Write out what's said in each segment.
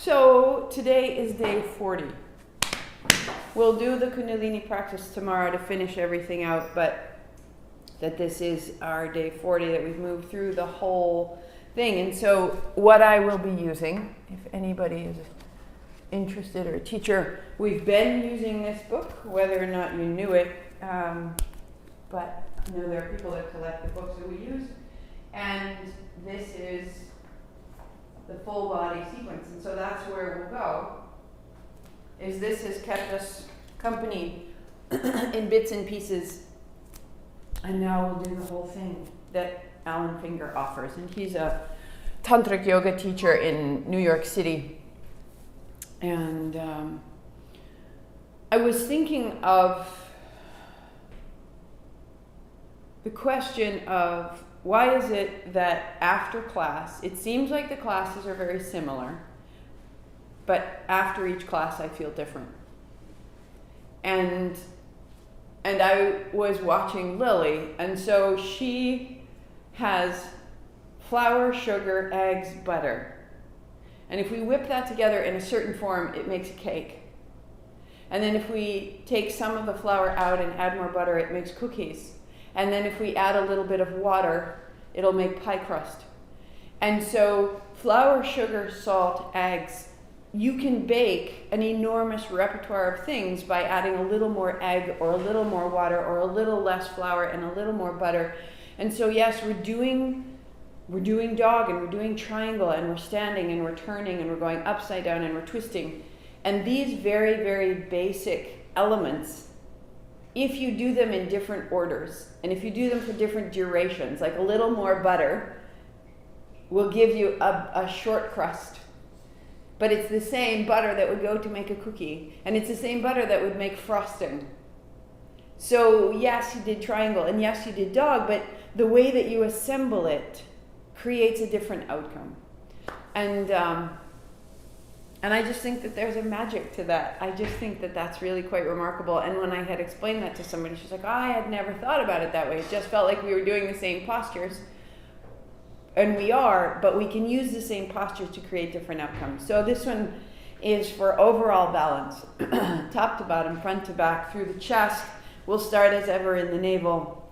So today is day 40. We'll do the Kundalini practice tomorrow to finish everything out, but that this is our day 40, that we've moved through the whole thing. And so what I will be using, if anybody is interested or a teacher, we've been using this book, whether or not you knew it, but I know there are people that collect the books that we use, and this is the full body sequence, and so that's where we'll go, is this has kept us company in bits and pieces, and now we'll do the whole thing that Alan Finger offers. And he's a tantric yoga teacher in New York City. And I was thinking of the question of why is it that after class, it seems like the classes are very similar, but after each class I feel different. And I was watching Lily, and so she has flour, sugar, eggs, butter. And if we whip that together in a certain form, it makes a cake. And then if we take some of the flour out and add more butter, it makes cookies. And then if we add a little bit of water, it'll make pie crust. And so flour, sugar, salt, eggs, you can bake an enormous repertoire of things by adding a little more egg or a little more water or a little less flour and a little more butter. And so yes, we're doing dog and we're doing triangle and we're standing and we're turning and we're going upside down and we're twisting. And these very, very basic elements, if you do them in different orders and if you do them for different durations, like a little more butter will give you a short crust. But it's the same butter that would go to make a cookie, and it's the same butter that would make frosting. So yes, you did triangle, and yes, you did dog, but the way that you assemble it creates a different outcome. And I just think that there's a magic to that. I just think that that's really quite remarkable. And when I had explained that to somebody, she's like, oh, I had never thought about it that way. It just felt like we were doing the same postures. And we are, but we can use the same postures to create different outcomes. So this one is for overall balance, top to bottom, front to back, through the chest. We'll start as ever in the navel,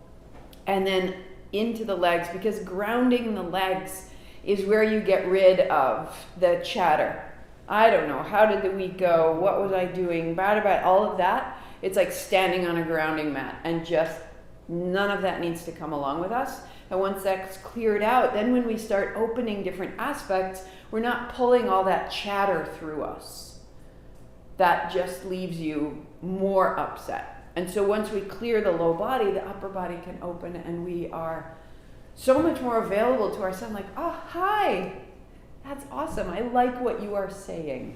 and then into the legs, because grounding the legs is where you get rid of the chatter. I don't know, how did the week go? What was I doing? Bad, all of that. It's like standing on a grounding mat, and just none of that needs to come along with us. And once that's cleared out, then when we start opening different aspects, we're not pulling all that chatter through us. That just leaves you more upset. And so once we clear the low body, the upper body can open, and we are so much more available to ourselves. Like, oh, hi, that's awesome. I like what you are saying.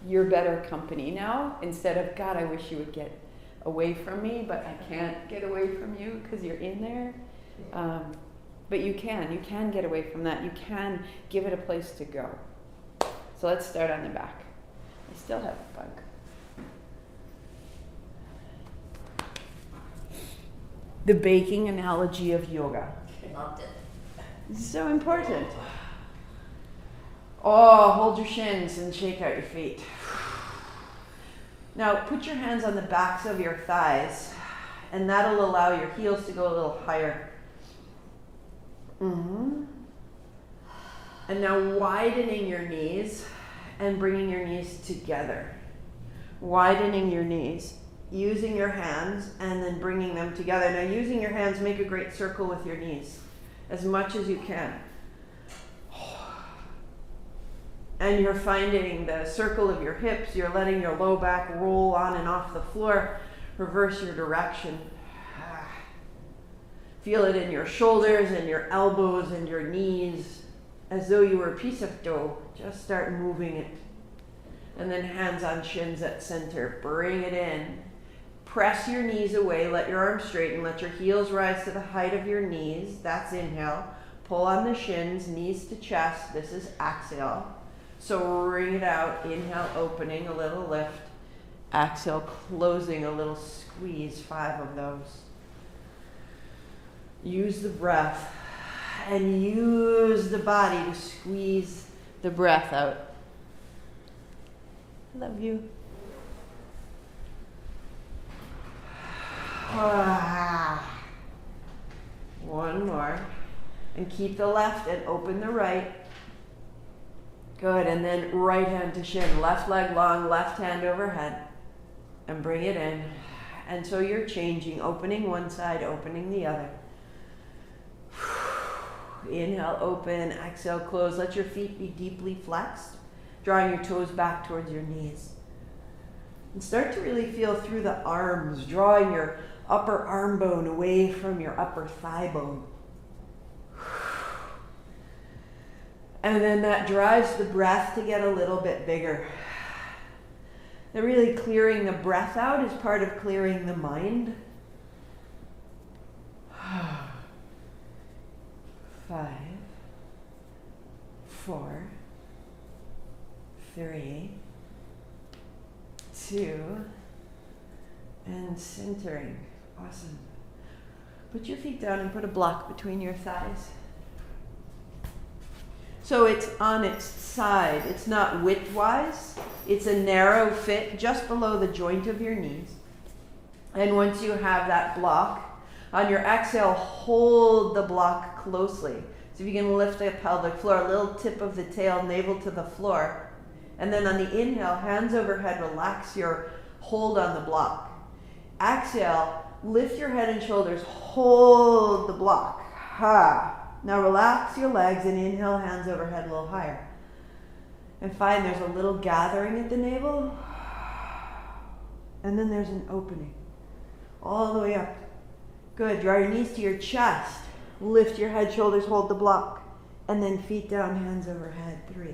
You're better company now, instead of, God, I wish you would get away from me, but I can't get away from you because you're in there. But you can get away from that. You can give it a place to go. So let's start on the back. I still have a bug. The baking analogy of yoga. Loved it. This is so important. Oh, hold your shins and shake out your feet. Now put your hands on the backs of your thighs, and that'll allow your heels to go a little higher. Mm-hmm. And now widening your knees and bringing your knees together. Widening your knees, using your hands and then bringing them together. Now using your hands, make a great circle with your knees as much as you can. And you're finding the circle of your hips. You're letting your low back roll on and off the floor. Reverse your direction. Feel it in your shoulders and your elbows and your knees, as though you were a piece of dough. Just start moving it. And then hands on shins at center. Bring it in. Press your knees away. Let your arms straighten. Let your heels rise to the height of your knees. That's inhale. Pull on the shins, knees to chest. This is exhale. So ring it out. Inhale, opening, a little lift. Exhale, closing, a little squeeze. 5 of those. Use the breath and use the body to squeeze the breath out. Love you. One more. And keep the left and open the right. Good, and then right hand to shin. Left leg long, left hand overhead. And bring it in. And so you're changing, opening one side, opening the other. Inhale, open. Exhale, close. Let your feet be deeply flexed, drawing your toes back towards your knees. And start to really feel through the arms, drawing your upper arm bone away from your upper thigh bone. And then that drives the breath to get a little bit bigger. Now really clearing the breath out is part of clearing the mind. 5, 4, 3, 2, and centering. Awesome. Put your feet down and put a block between your thighs. So it's on its side. It's not widthwise. It's a narrow fit just below the joint of your knees. And once you have that block, on your exhale, hold the block closely. So if you can lift the pelvic floor, a little tip of the tail, navel to the floor. And then on the inhale, hands overhead, relax your hold on the block. Exhale, lift your head and shoulders, hold the block. Ha. Now relax your legs and inhale, hands overhead a little higher. And find there's a little gathering at the navel. And then there's an opening. All the way up. Good. Draw your knees to your chest. Lift your head, shoulders, hold the block. And then feet down, hands overhead. 3.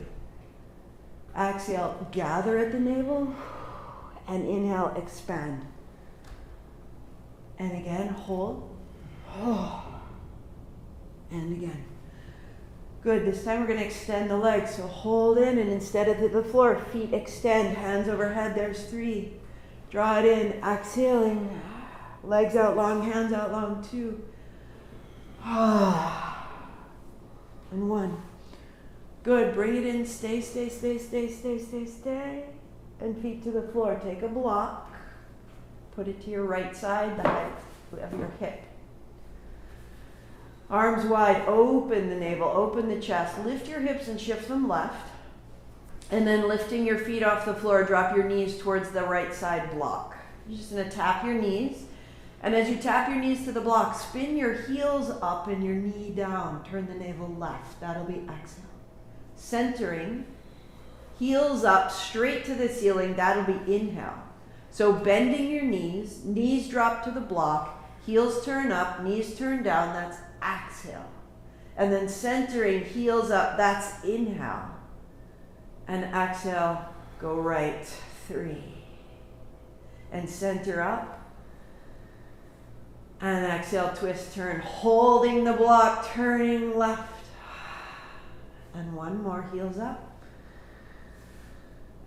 Exhale, gather at the navel. And inhale, expand. And again, hold. And again. Good. This time we're going to extend the legs. So hold in, and instead of the floor, feet extend, hands overhead. There's 3. Draw it in. Exhaling. Legs out long, hands out long. 2. And 1. Good. Bring it in. Stay, stay, stay, stay, stay, stay, stay. And feet to the floor. Take a block. Put it to your right side, the height of your hip. Arms wide, open the navel, open the chest. Lift your hips and shift them left. And then lifting your feet off the floor, drop your knees towards the right side block. You're just going to tap your knees. And as you tap your knees to the block, spin your heels up and your knee down. Turn the navel left. That'll be exhale. Centering, heels up straight to the ceiling. That'll be inhale. So bending your knees drop to the block, heels turn up, knees turn down. That's exhale. And then centering, heels up, that's inhale. And exhale, go right. 3. And center up. And exhale, twist, turn, holding the block, turning left. And 1 more, heels up.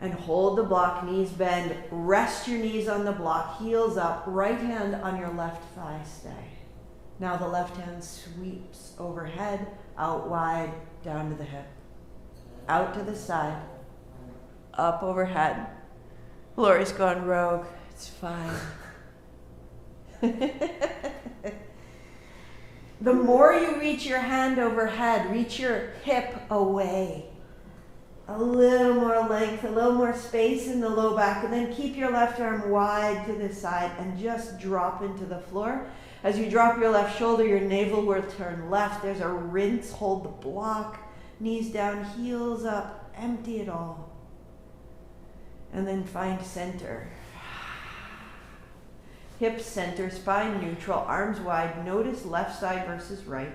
And hold the block, knees bend. Rest your knees on the block, heels up, right hand on your left thigh, stay. Now the left hand sweeps overhead, out wide, down to the hip. Out to the side, up overhead. Lori's gone rogue, it's fine. The more you reach your hand overhead, reach your hip away. A little more length, a little more space in the low back, and then keep your left arm wide to the side and just drop into the floor. As you drop your left shoulder, your navel will turn left. There's a rinse, hold the block, knees down, heels up, empty it all. And then find center. Hips center, spine neutral, arms wide. Notice left side versus right.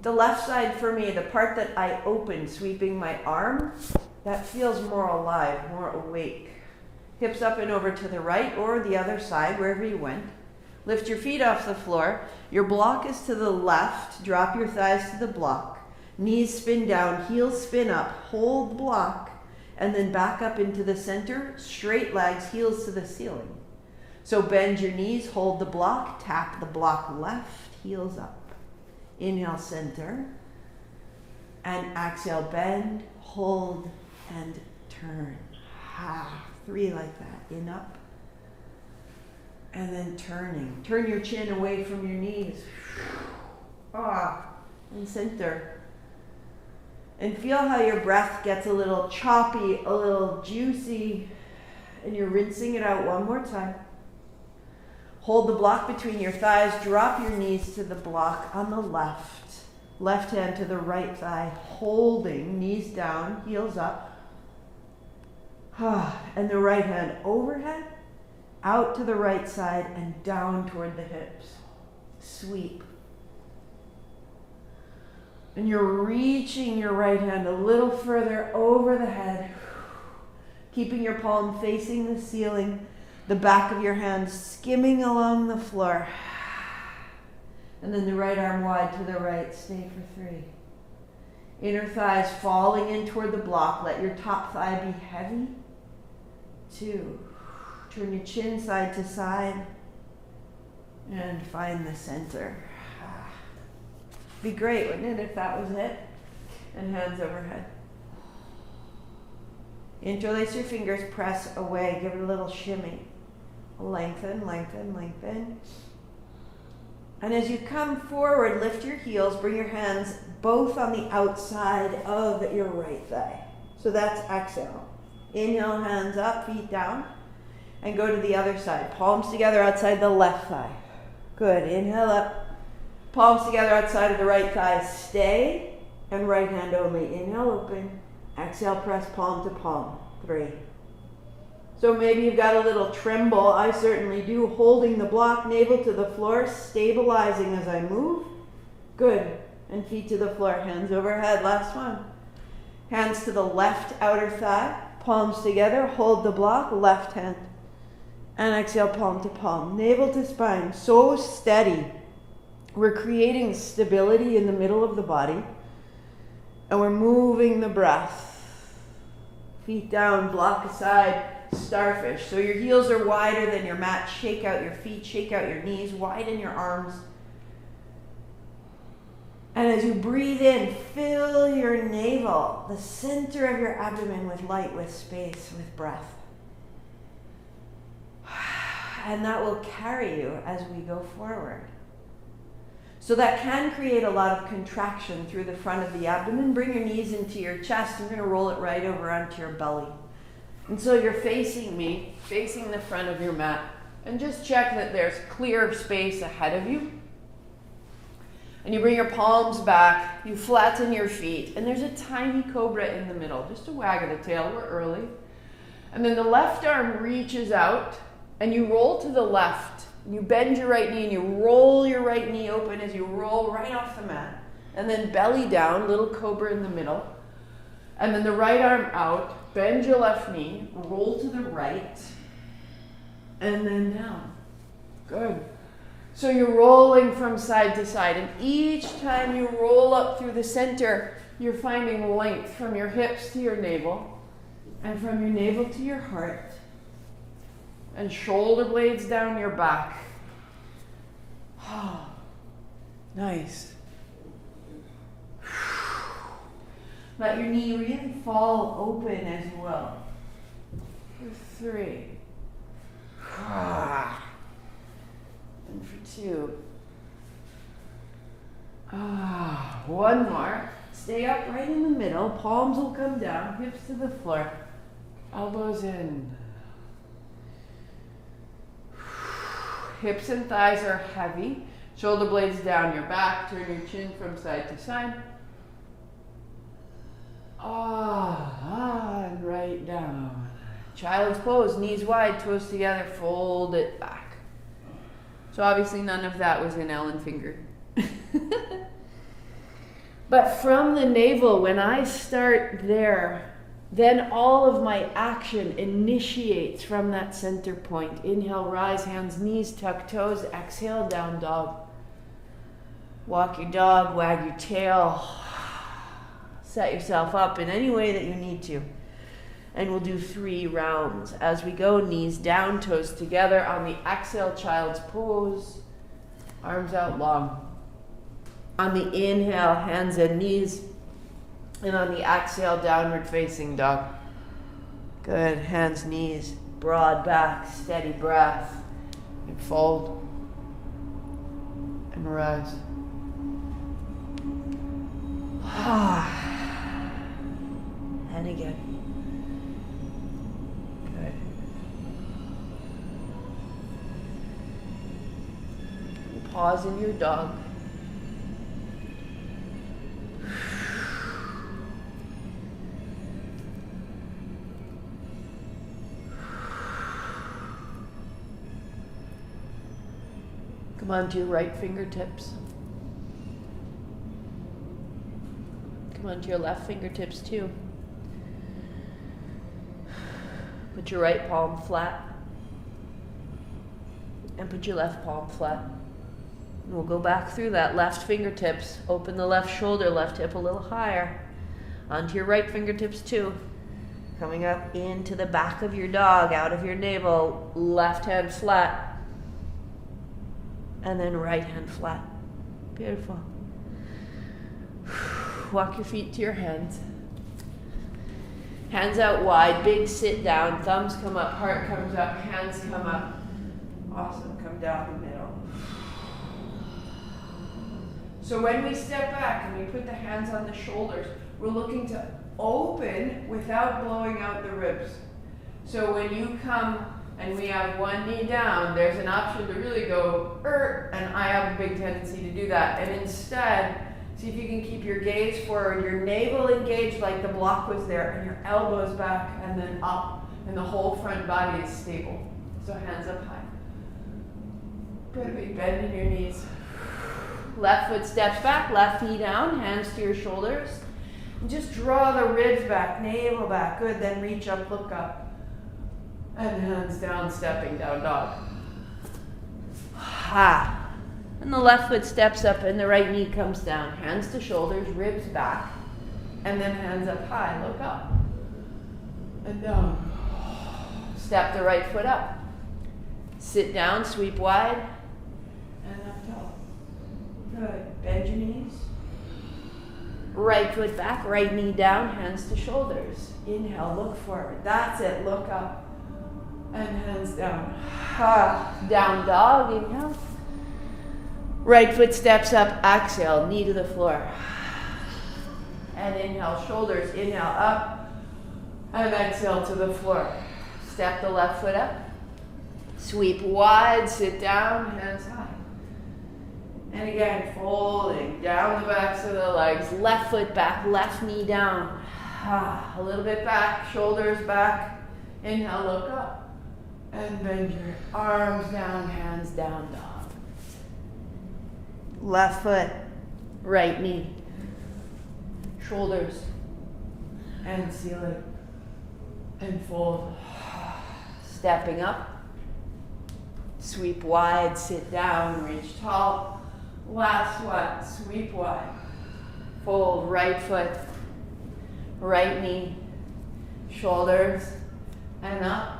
The left side for me, the part that I open, sweeping my arm, that feels more alive, more awake. Hips up and over to the right or the other side, wherever you went. Lift your feet off the floor. Your block is to the left. Drop your thighs to the block. Knees spin down, heels spin up. Hold the block. And then back up into the center. Straight legs, heels to the ceiling. So bend your knees, hold the block. Tap the block left, heels up. Inhale, center. And exhale, bend, hold, and turn. 3 like that. In, up. And then turning. Turn your chin away from your knees. And center. And feel how your breath gets a little choppy, a little juicy. And you're rinsing it out one more time. Hold the block between your thighs. Drop your knees to the block on the left. Left hand to the right thigh. Holding, knees down, heels up. And the right hand overhead, out to the right side and down toward the hips. Sweep. And you're reaching your right hand a little further over the head, keeping your palm facing the ceiling, the back of your hand skimming along the floor. And then the right arm wide to the right. Stay for 3. Inner thighs falling in toward the block. Let your top thigh be heavy. 2. Turn your chin side to side. And find the center. Be great, wouldn't it, if that was it? And hands overhead. Interlace your fingers, press away. Give it a little shimmy. Lengthen, lengthen, lengthen. And as you come forward, lift your heels, bring your hands both on the outside of your right thigh. So that's exhale. Inhale, hands up, feet down. And go to the other side. Palms together outside the left thigh. Good. Inhale up. Palms together outside of the right thigh. Stay. And right hand only. Inhale, open. Exhale, press palm to palm. 3. So maybe you've got a little tremble. I certainly do. Holding the block, navel to the floor, stabilizing as I move. Good. And feet to the floor, hands overhead. Last one. Hands to the left outer thigh, palms together, hold the block, left hand. And exhale, palm to palm, navel to spine. So steady. We're creating stability in the middle of the body. And we're moving the breath. Feet down, block aside. Starfish. So your heels are wider than your mat. Shake out your feet, shake out your knees, widen your arms. And as you breathe in, fill your navel, the center of your abdomen with light, with space, with breath. And that will carry you as we go forward. So that can create a lot of contraction through the front of the abdomen. Bring your knees into your chest. You're going to roll it right over onto your belly. And so you're facing me, facing the front of your mat, and just check that there's clear space ahead of you. And you bring your palms back, you flatten your feet, and there's a tiny cobra in the middle, just a wag of the tail, we're early. And then the left arm reaches out, and you roll to the left. You bend your right knee, and you roll your right knee open as you roll right off the mat. And then belly down, little cobra in the middle. And then the right arm out. Bend your left knee, roll to the right, and then down. Good. So you're rolling from side to side, and each time you roll up through the center, you're finding length from your hips to your navel, and from your navel to your heart, and shoulder blades down your back. Oh, nice. Let your knee really fall open as well. For 3. And for 2. One more. Stay upright in the middle. Palms will come down. Hips to the floor. Elbows in. Hips and thighs are heavy. Shoulder blades down your back. Turn your chin from side to side. And right down. Child's pose, knees wide, toes together, fold it back. So obviously none of that was in Ellen Finger. But from the navel, when I start there, then all of my action initiates from that center point. Inhale, rise, hands, knees, tuck toes. Exhale, down dog. Walk your dog, wag your tail. Set yourself up in any way that you need to. And we'll do 3 rounds. As we go, knees down, toes together. On the exhale, child's pose. Arms out long. On the inhale, hands and knees. And on the exhale, downward facing dog. Good. Hands, knees, broad back, steady breath. And fold. And rise. And again. Good. Pause in your dog. Come onto your right fingertips. Come onto your left fingertips too. Put your right palm flat. And put your left palm flat. And we'll go back through that. Left fingertips. Open the left shoulder, left hip a little higher. Onto your right fingertips too. Coming up into the back of your dog, out of your navel. Left hand flat. And then right hand flat. Beautiful. Walk your feet to your hands. Hands out wide, big sit down. Thumbs come up, heart comes up, hands come up. Awesome, come down the middle. So when we step back and we put the hands on the shoulders, we're looking to open without blowing out the ribs. So when you come and we have one knee down, there's an option to really go, and I have a big tendency to do that. And instead, see if you can keep your gaze forward, your navel engaged like the block was there, and your elbows back and then up, and the whole front body is stable. So hands up high. Good, big bend in your knees. Left foot steps back, left knee down, hands to your shoulders. And just draw the ribs back, navel back. Good, then reach up, look up. And hands down, stepping down dog. Ha. And the left foot steps up and the right knee comes down. Hands to shoulders, ribs back. And then hands up high, look up. And down. Step the right foot up. Sit down, sweep wide. And up tall. Good. Bend your knees. Right foot back, right knee down, hands to shoulders. Inhale, look forward. That's it, look up. And hands down. Down dog, inhale. Right foot steps up, exhale, knee to the floor. And inhale, shoulders, inhale up. And exhale to the floor. Step the left foot up. Sweep wide, sit down, hands high. And again, folding down the backs of the legs. Left foot back, left knee down. A little bit back, shoulders back. Inhale, look up. And bend your arms down, hands down, dog. Left foot, right knee, shoulders, and ceiling, and fold. Stepping up, sweep wide, sit down, reach tall. Last one, sweep wide, fold right foot, right knee, shoulders, and up.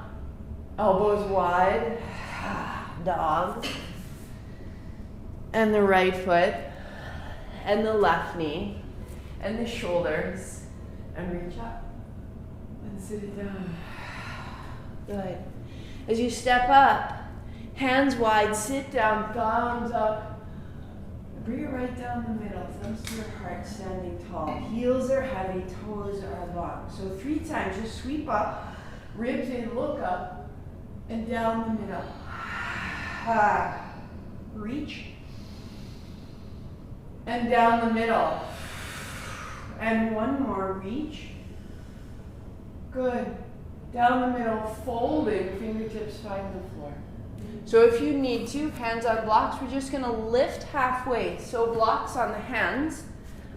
Elbows wide, dog. And the right foot, and the left knee, and the shoulders, and reach up, and sit it down. Good. As you step up, hands wide, sit down, thumbs up. Bring it right down the middle, thumbs to your heart, standing tall. Heels are heavy, toes are long. So 3 times, just sweep up, ribs in, look up, and down the middle. Reach. And down the middle. And one more, reach. Good. Down the middle, folding, fingertips find the floor. So if you need to, hands on blocks, we're just gonna lift halfway. So blocks on the hands,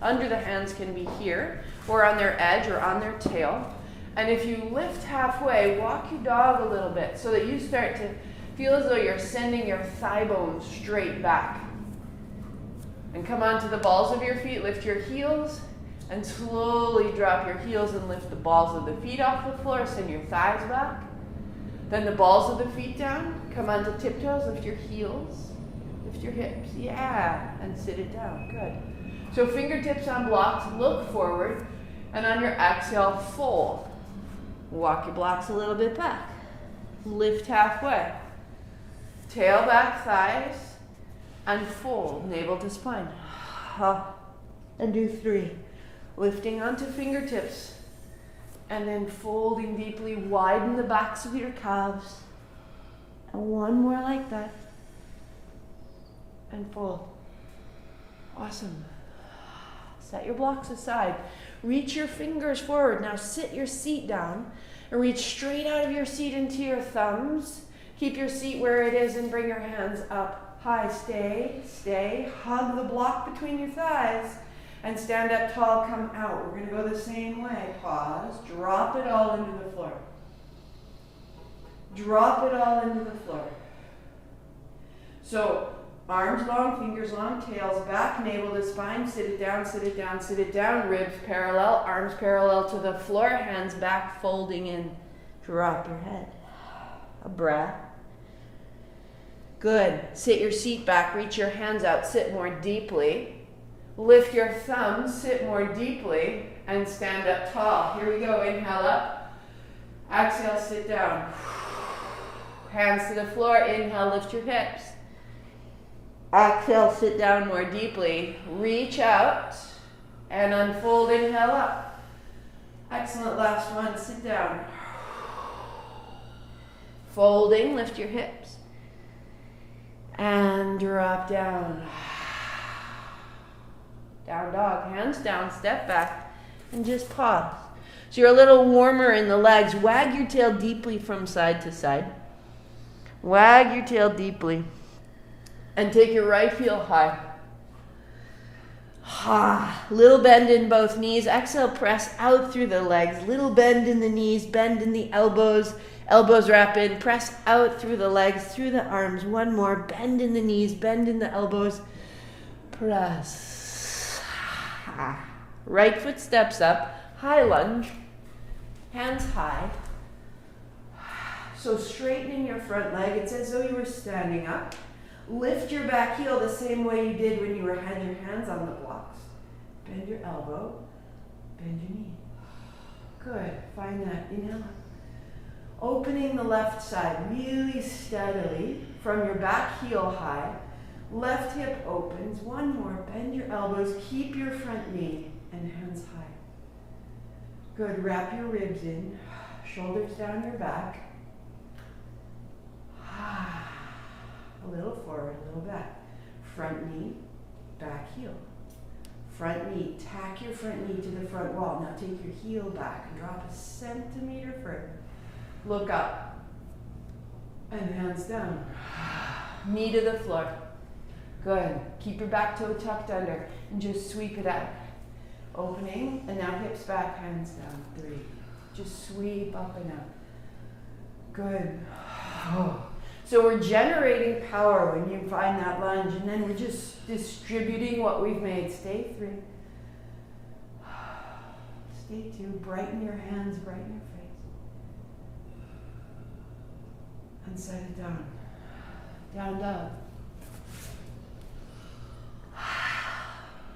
under the hands can be here, or on their edge, or on their tail. And if you lift halfway, walk your dog a little bit so that you start to feel as though you're sending your thigh bones straight back. And come onto the balls of your feet, lift your heels, and slowly drop your heels and lift the balls of the feet off the floor, send your thighs back. Then the balls of the feet down, come onto tiptoes, lift your heels, lift your hips, yeah, and sit it down, good. So fingertips on blocks, look forward. And on your exhale, fold. Walk your blocks a little bit back. Lift halfway. Tail back, thighs, and fold, navel to spine. And do 3. Lifting onto fingertips, and then folding deeply, widen the backs of your calves. And 1 more like that. And fold. Awesome. Set your blocks aside. Reach your fingers forward. Now sit your seat down and reach straight out of your seat into your thumbs. Keep your seat where it is and bring your hands up high. Stay, stay. Hug the block between your thighs and stand up tall, come out. We're going to go the same way. Pause. Drop it all into the floor. Drop it all into the floor. So, arms long, fingers long, tails back, navel to spine. Sit it down, sit it down, sit it down. Ribs parallel, arms parallel to the floor, hands back, folding in. Drop your head. A breath. Good. Sit your seat back, reach your hands out, sit more deeply. Lift your thumbs, sit more deeply, and stand up tall. Here we go. Inhale up. Exhale, sit down. Hands to the floor. Inhale, lift your hips. Exhale, sit down more deeply. Reach out and unfold. Inhale up. Excellent. Last one. Sit down. Folding, lift your hips. And drop down. Down dog. Hands down, step back, and just pause. So you're a little warmer in the legs. Wag your tail deeply from side to side. Wag your tail deeply. And take your right heel high. Little bend in both knees. Exhale, press out through the legs. Little bend in the knees, bend in the elbows. Elbows wrap in, press out through the legs, through the arms. 1 more, bend in the knees, bend in the elbows. Press. Right foot steps up, high lunge, hands high. So straightening your front leg, it's as though you were standing up. Lift your back heel the same way you did when you had your hands on the blocks. Bend your elbow, bend your knee. Good, find that, inhale. Opening the left side really steadily from your back heel high. Left hip opens. 1 more. Bend your elbows. Keep your front knee and hands high. Good. Wrap your ribs in. Shoulders down your back. A little forward, a little back. Front knee, back heel. Front knee. Tack your front knee to the front wall. Now take your heel back and drop 1 centimeter further. Look up. And hands down. Knee to the floor. Good. Keep your back toe tucked under and just sweep it out. Opening, and now hips back, hands down. 3. Just sweep up and out. Good. So we're generating power when you find that lunge, and then we're just distributing what we've made. Stay 3. Stay 2. Brighten your hands, brighten your face. And set it down. Down dog.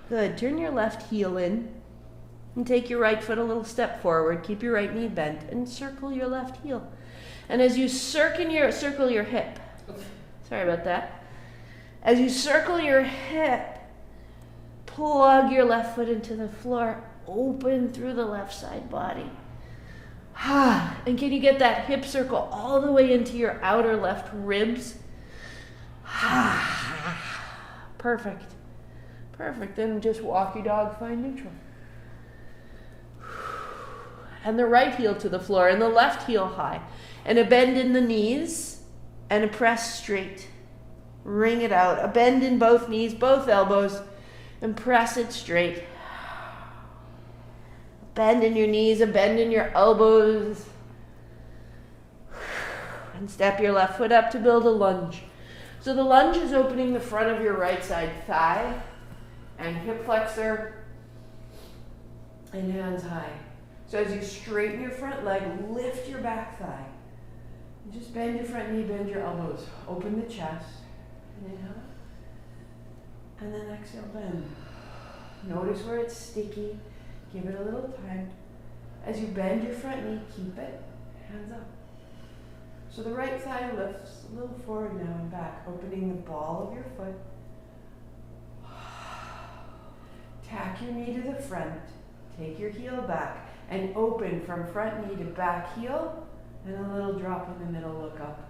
Good. Turn your left heel in and take your right foot a little step forward. Keep your right knee bent and circle your left heel. And as you circle your hip, sorry about that. As you circle your hip, plug your left foot into the floor, open through the left side body. And can you get that hip circle all the way into your outer left ribs? Perfect. Perfect. Then just walk your dog, find neutral. And the right heel to the floor and the left heel high. And a bend in the knees and a press straight. Wring it out. A bend in both knees, both elbows, and press it straight. Bend in your knees, a bend in your elbows. And step your left foot up to build a lunge. So the lunge is opening the front of your right side thigh and hip flexor and hands high. So as you straighten your front leg, lift your back thigh. And just bend your front knee, bend your elbows. Open the chest. And inhale. And then exhale, bend. Notice where it's sticky. Give it a little time. As you bend your front knee, keep it, hands up. So the right thigh lifts a little forward now and back, opening the ball of your foot. Tack your knee to the front, take your heel back, and open from front knee to back heel, and a little drop in the middle, look up.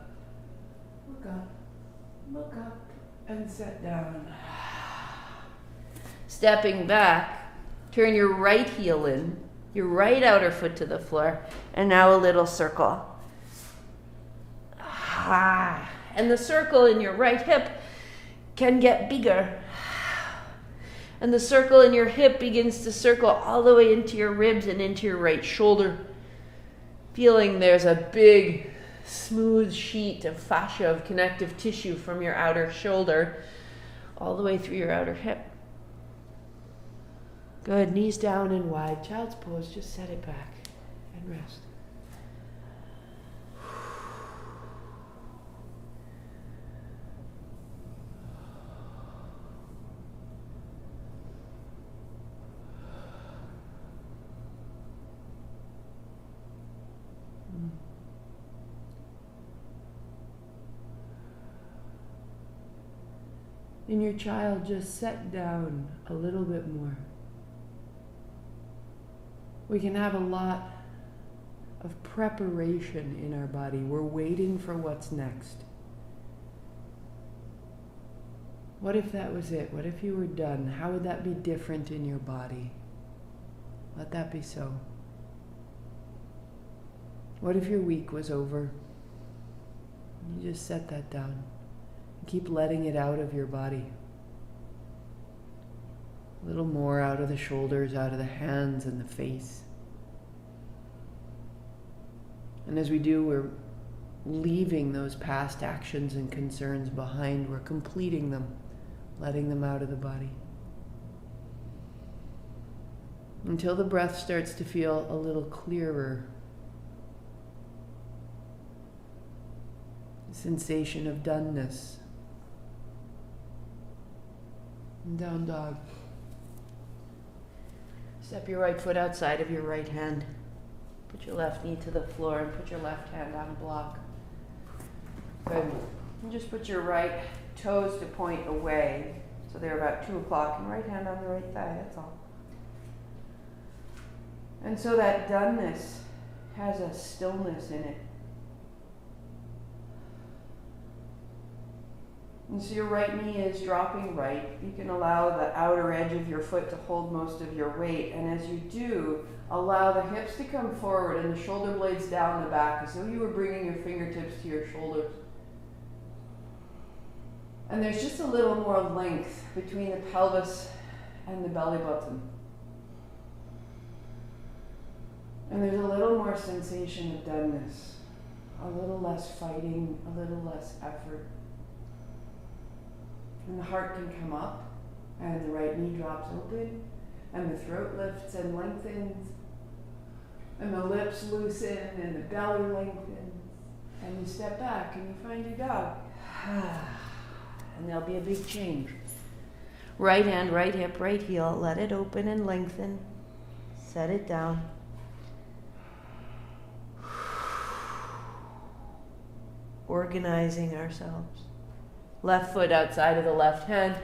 Look up, and set down. Stepping back, turn your right heel in, your right outer foot to the floor, and now a little circle. And the circle in your right hip can get bigger. And the circle in your hip begins to circle all the way into your ribs and into your right shoulder. Feeling there's a big, smooth sheet of fascia, of connective tissue from your outer shoulder all the way through your outer hip. Good, knees down and wide. Child's pose, just set it back and rest. And your child just set down a little bit more. We can have a lot of preparation in our body. We're waiting for what's next. What if that was it? What if you were done? How would that be different in your body? Let that be so. What if your week was over? You just set that down. Keep letting it out of your body. A little more out of the shoulders, out of the hands and the face. And as we do, we're leaving those past actions and concerns behind. We're completing them, letting them out of the body. Until the breath starts to feel a little clearer. A sensation of doneness. And down dog. Step your right foot outside of your right hand. Put your left knee to the floor and put your left hand on a block. Good. And just put your right toes to point away. So they're about 2 o'clock, and right hand on the right thigh, that's all. And so that doneness has a stillness in it. And so your right knee is dropping right. You can allow the outer edge of your foot to hold most of your weight. And as you do, allow the hips to come forward and the shoulder blades down the back as though you were bringing your fingertips to your shoulders. And there's just a little more length between the pelvis and the belly button. And there's a little more sensation of doneness. A little less fighting, a little less effort. And the heart can come up, and the right knee drops open, and the throat lifts and lengthens, and the lips loosen, and the belly lengthens, and you step back and you find your dog. And there'll be a big change. Right hand, right hip, right heel, let it open and lengthen. Set it down. Organizing ourselves. Left foot outside of the left hand.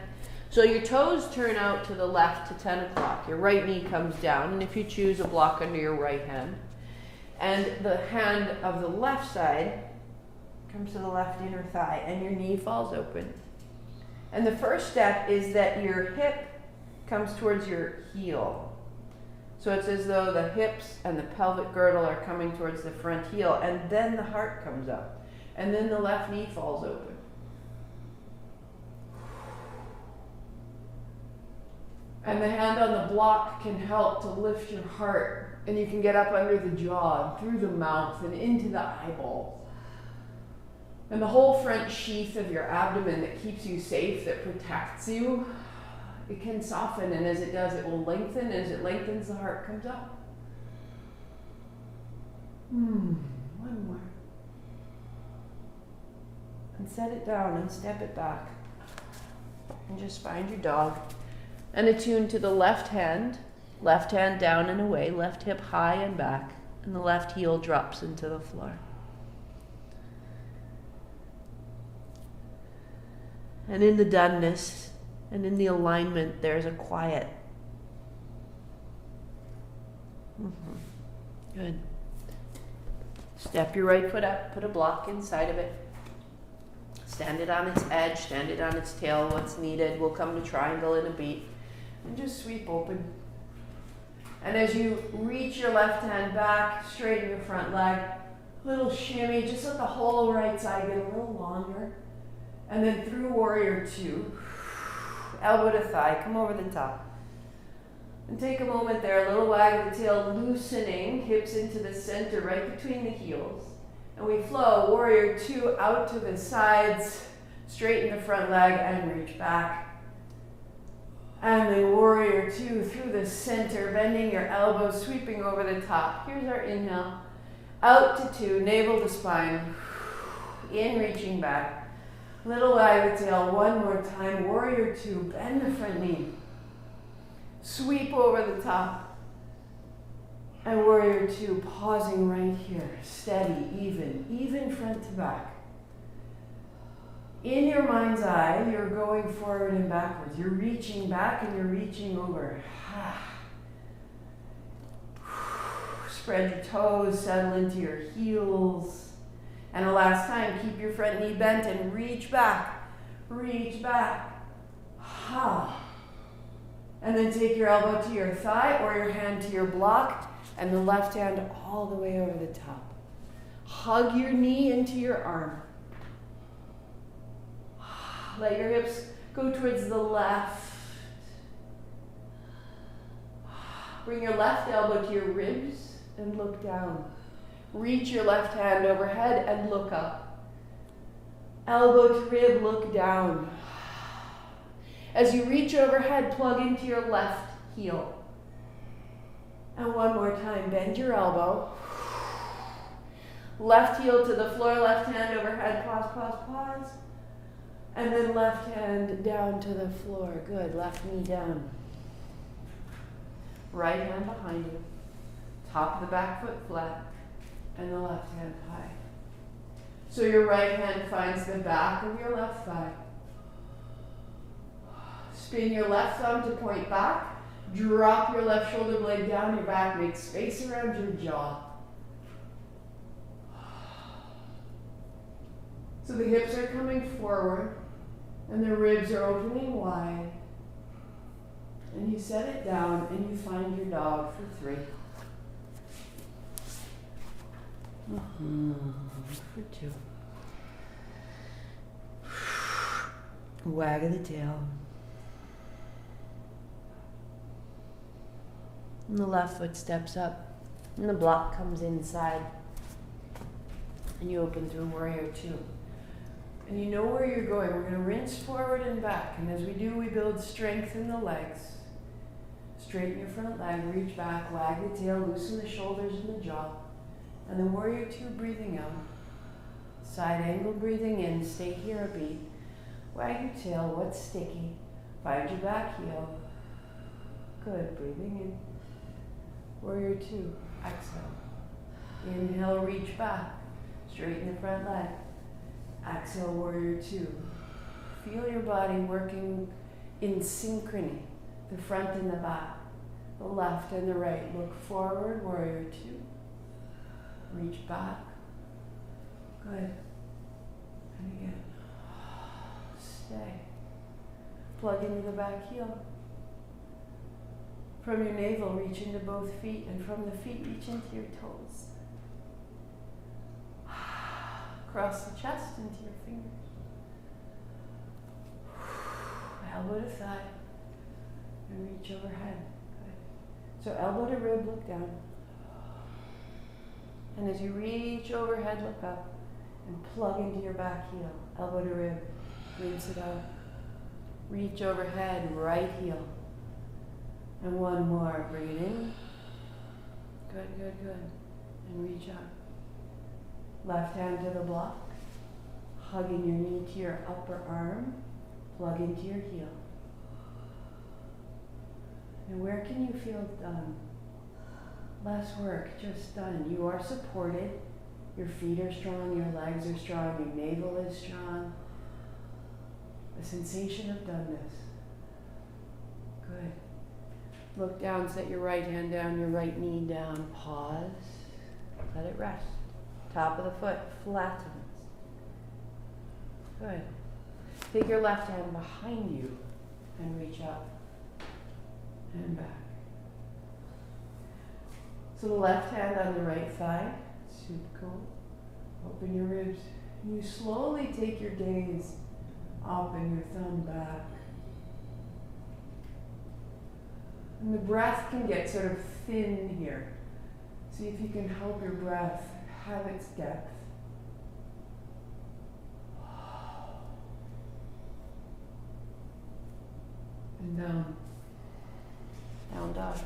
So your toes turn out to the left to 10 o'clock. Your right knee comes down, and if you choose, a block under your right hand. And the hand of the left side comes to the left inner thigh, and your knee falls open. And the first step is that your hip comes towards your heel. So it's as though the hips and the pelvic girdle are coming towards the front heel, and then the heart comes up. And then the left knee falls open. And the hand on the block can help to lift your heart. And you can get up under the jaw, through the mouth, and into the eyeballs. And the whole front sheath of your abdomen that keeps you safe, that protects you, it can soften. And as it does, it will lengthen. As it lengthens, the heart comes up. One more. And set it down and step it back. And just find your dog. And attune to the left hand Left hand down and away, left hip high and back, and the left heel drops into the floor. And in the doneness and in the alignment, there's a quiet. Good. Step your right foot up, put a block inside of it. Stand it on its edge, stand it on its tail, what's needed. We'll come to triangle in a beat. And just sweep open. And as you reach your left hand back, straighten your front leg, little shimmy, just let the whole right side get a little longer. And then through warrior two, elbow to thigh, come over the top. And take a moment there, a little wag of the tail, loosening, hips into the center, right between the heels. And we flow warrior two out to the sides, straighten the front leg and reach back. And then warrior two through the center, bending your elbows, sweeping over the top. Here's our inhale. Out to two, navel to spine. In, reaching back. Little wag of the tail, one more time. Warrior two, bend the front knee. Sweep over the top. And warrior two, pausing right here. Steady, even front to back. In your mind's eye, you're going forward and backwards. You're reaching back and you're reaching over. Spread your toes, settle into your heels. And the last time, keep your front knee bent and reach back. Reach back. And then take your elbow to your thigh or your hand to your block and the left hand all the way over the top. Hug your knee into your arm. Let your hips go towards the left. Bring your left elbow to your ribs and look down. Reach your left hand overhead and look up. Elbow to rib, look down. As you reach overhead, plug into your left heel. And one more time, bend your elbow. Left heel to the floor, left hand overhead, pause, pause, pause. And then left hand down to the floor. Good, left knee down. Right hand behind you. Top of the back foot flat. And the left hand high. So your right hand finds the back of your left thigh. Spin your left thumb to point back. Drop your left shoulder blade down your back. Make space around your jaw. So the hips are coming forward and the ribs are opening wide. And you set it down and you find your dog for 3. For 2. Wag of the tail. And the left foot steps up and the block comes inside. And you open through warrior 2. And you know where you're going. We're going to rinse forward and back. And as we do, we build strength in the legs. Straighten your front leg, reach back, wag the tail, loosen the shoulders and the jaw. And then warrior 2, breathing out. Side angle, breathing in. Stay here a beat. Wag your tail, what's sticky? Find your back heel. Good, breathing in. Warrior 2, exhale. Inhale, reach back. Straighten the front leg. Exhale, warrior 2. Feel your body working in synchrony. The front and the back. The left and the right. Look forward, warrior 2. Reach back. Good. And again. Stay. Plug into the back heel. From your navel, reach into both feet, and from the feet, reach into your toes. Cross the chest into your fingers. Elbow to thigh, and reach overhead. Good. So elbow to rib, look down. And as you reach overhead, look up, and plug into your back heel. Elbow to rib, rinse it out. Reach overhead, right heel. And one more, bring it in. Good, good, good. And reach out. Left hand to the block. Hugging your knee to your upper arm. Plug into your heel. And where can you feel done? Less work, just done. You are supported. Your feet are strong, your legs are strong, your navel is strong. A sensation of doneness. Good. Look down, set your right hand down, your right knee down. Pause. Let it rest. Top of the foot flattens. Good. Take your left hand behind you and reach up and back. So the left hand on the right thigh. Super cool. Open your ribs. You slowly take your gaze up and your thumb back. And the breath can get sort of thin here. See if you can help your breath have its depth. And down. Down dog.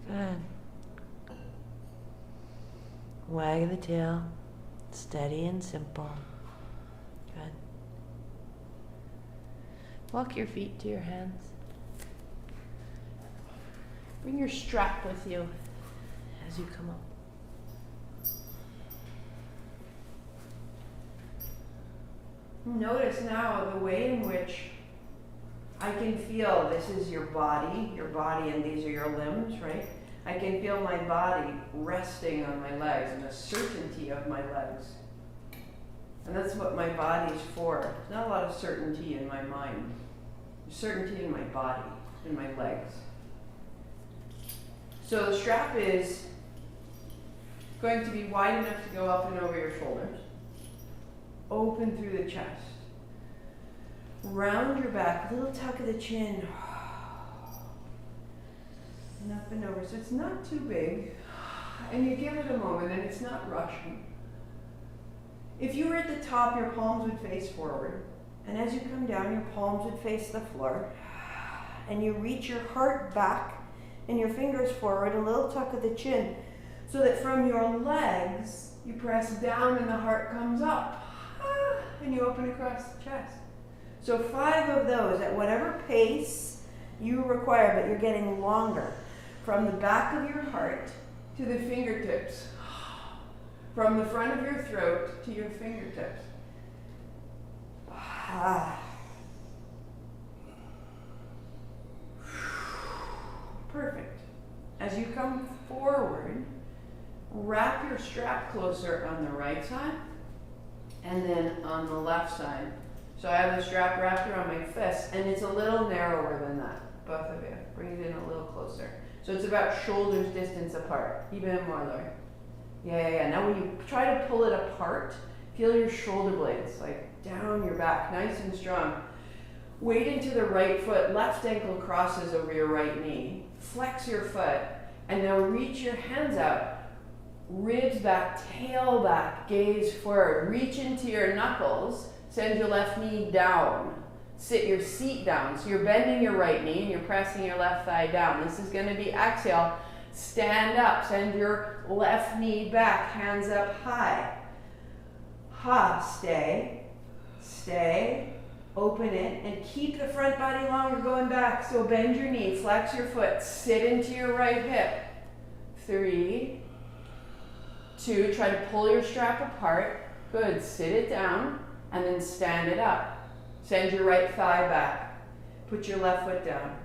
Good. Wag the tail. Steady and simple. Good. Walk your feet to your hands. Bring your strap with you as you come up. Notice now the way in which I can feel this is your body and these are your limbs, right? I can feel my body resting on my legs and the certainty of my legs. And that's what my body's for. There's not a lot of certainty in my mind. There's certainty in my body, in my legs. So the strap is going to be wide enough to go up and over your shoulders. Open through the chest. Round your back, a little tuck of the chin. And up and over. So it's not too big. And you give it a moment and it's not rushing. If you were at the top, your palms would face forward. And as you come down, your palms would face the floor. And you reach your heart back and your fingers forward, a little tuck of the chin. So that from your legs, you press down and the heart comes up. And you open across the chest. So 5 of those at whatever pace you require, but you're getting longer. From the back of your heart to the fingertips. From the front of your throat to your fingertips. Perfect. As you come forward, wrap your strap closer on the right side and then on the left side. So I have the strap wrapped around my fist and it's a little narrower than that. Both of you. Bring it in a little closer. So it's about shoulders distance apart. Even more lower. Yeah. Now when you try to pull it apart, feel your shoulder blades like down your back, nice and strong. Weight into the right foot, left ankle crosses over your right knee. Flex your foot and now reach your hands out. Ribs back, tail back, gaze forward. Reach into your knuckles, send your left knee down. Sit your seat down. So you're bending your right knee and you're pressing your left thigh down. This is going to be exhale. Stand up, send your left knee back, hands up high. Stay, open it, and keep the front body longer going back. So bend your knee, flex your foot, sit into your right hip. 3, 2, try to pull your strap apart. Good, sit it down, and then stand it up. Send your right thigh back. Put your left foot down.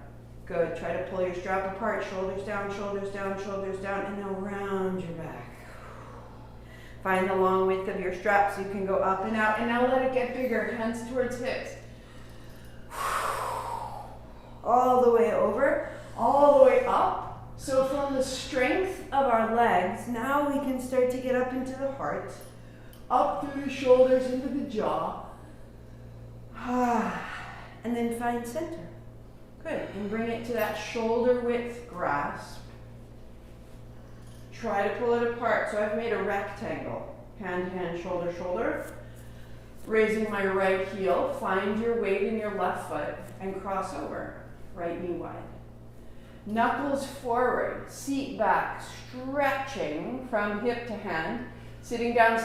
Good, try to pull your strap apart. Shoulders down, shoulders down, shoulders down, and now round your back. Find the long width of your strap so you can go up and out, and now let it get bigger, hands towards hips. All the way over, all the way up. So from the strength of our legs, now we can start to get up into the heart, up through the shoulders into the jaw. And then find center. Good, and bring it to that shoulder width grasp. Try to pull it apart. So I've made a rectangle. Hand, hand, shoulder, shoulder. Raising my right heel, find your weight in your left foot and cross over. Right knee wide. Knuckles forward, seat back, stretching from hip to hand. Sitting down,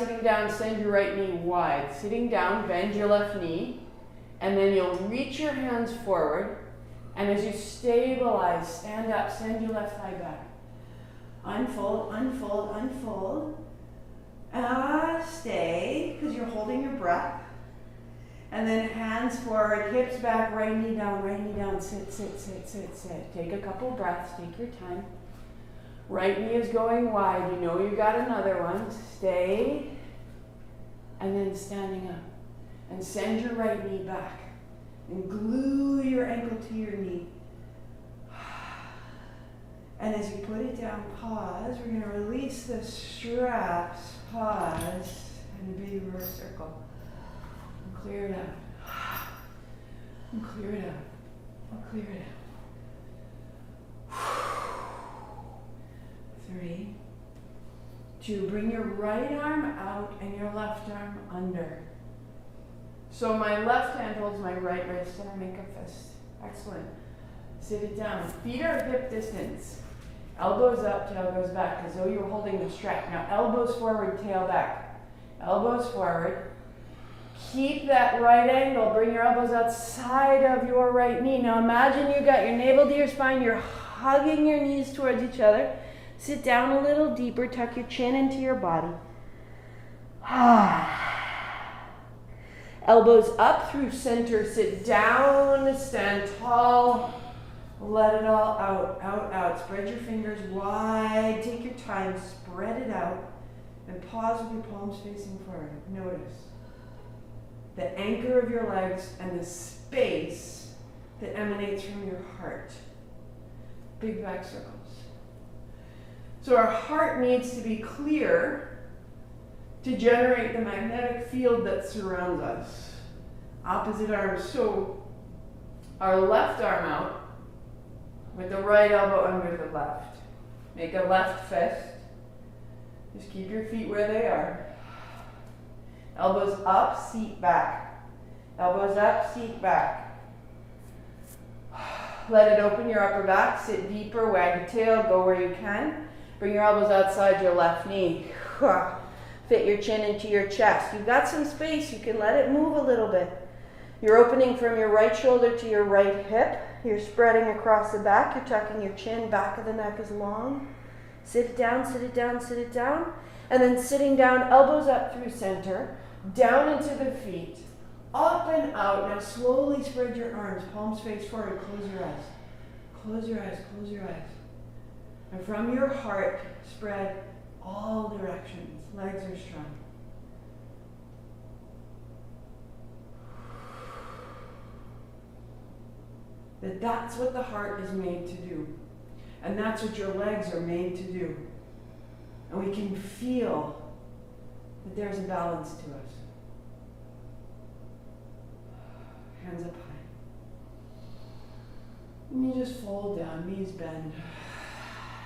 send your right knee wide. Sitting down, bend your left knee, and then you'll reach your hands forward, and as you stabilize, stand up, send your left thigh back. Unfold, unfold, unfold. Stay, because you're holding your breath. And then hands forward, hips back, right knee down, sit, sit, sit, sit, sit. Take a couple breaths, take your time. Right knee is going wide, you know you got another one. Stay, and then standing up. And send your right knee back. And glue your ankle to your knee. And as you put it down, pause. We're going to release the straps, pause, and a big reverse circle. And clear it out. And clear it out. And clear it out. 3, 2, bring your right arm out and your left arm under. So my left hand holds my right wrist and I make a fist. Excellent. Sit it down. Feet are hip distance. Elbows up, tail goes back, as though you were holding the strap. Now elbows forward, tail back. Elbows forward. Keep that right angle. Bring your elbows outside of your right knee. Now imagine you got your navel to your spine. You're hugging your knees towards each other. Sit down a little deeper. Tuck your chin into your body. Elbows up through center. Sit down. Stand tall. Let it all out, out, out. Spread your fingers wide. Take your time. Spread it out. And pause with your palms facing forward. Notice the anchor of your legs and the space that emanates from your heart. Big back circles. So our heart needs to be clear to generate the magnetic field that surrounds us. Opposite arms. So our left arm out with the right elbow under the left. Make a left fist. Just keep your feet where they are. Elbows up, seat back. Elbows up, seat back. Let it open your upper back. Sit deeper, wag your tail, go where you can. Bring your elbows outside your left knee. Fit your chin into your chest. You've got some space. You can let it move a little bit. You're opening from your right shoulder to your right hip. You're spreading across the back. You're tucking your chin. Back of the neck is long. Sit it down, sit it down, sit it down. And then sitting down, elbows up through center. Down into the feet. Up and out. Now slowly spread your arms. Palms face forward. Close your eyes. Close your eyes. Close your eyes. And from your heart, spread all directions. Legs are strong. That's what the heart is made to do. And that's what your legs are made to do. And we can feel that there's a balance to us. Hands up high. And you just fold down, knees bend.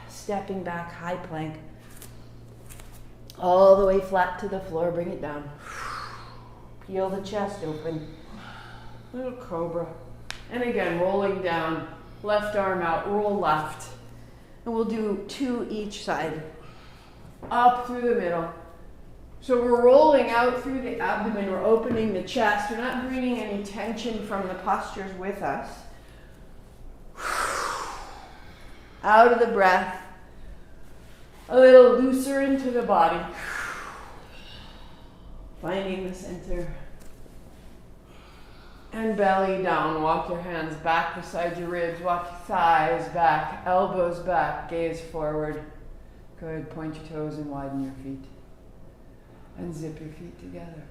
Stepping back, high plank. All the way flat to the floor, bring it down. Peel the chest open. Little cobra. And again, rolling down, left arm out, roll left. And we'll do 2 each side. Up through the middle. So we're rolling out through the abdomen, we're opening the chest. We're not bringing any tension from the postures with us. Out of the breath. A little looser into the body. Finding the center. And belly down. Walk your hands back beside your ribs. Walk your thighs back. Elbows back. Gaze forward. Good. Point your toes and widen your feet. And zip your feet together.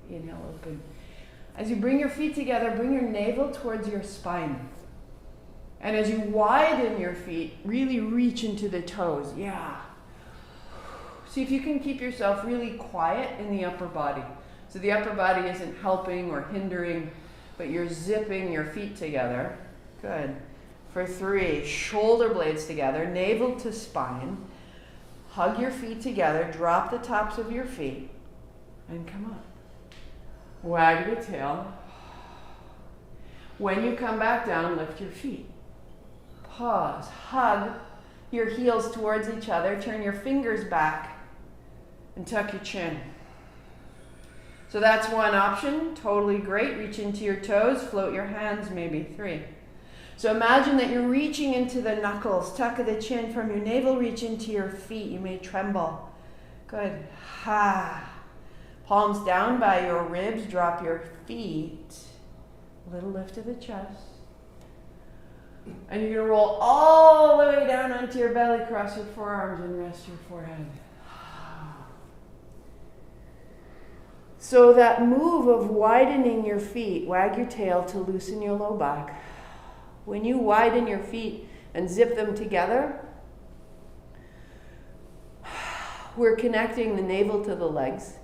Inhale, open. As you bring your feet together, bring your navel towards your spine. And as you widen your feet, really reach into the toes. Yeah. See if you can keep yourself really quiet in the upper body. So the upper body isn't helping or hindering, but you're zipping your feet together. Good. For 3, shoulder blades together, navel to spine. Hug your feet together, drop the tops of your feet, and come up. Wag the tail. When you come back down, lift your feet. Pause. Hug your heels towards each other. Turn your fingers back and tuck your chin. So that's one option. Totally great. Reach into your toes. Float your hands, maybe 3. So imagine that you're reaching into the knuckles. Tuck the chin from your navel. Reach into your feet. You may tremble. Good. Ha. Palms down by your ribs. Drop your feet. A little lift of the chest. And you're going to roll all the way down onto your belly. Cross your forearms and rest your forehead. So that move of widening your feet, wag your tail to loosen your low back. When you widen your feet and zip them together, we're connecting the navel to the legs.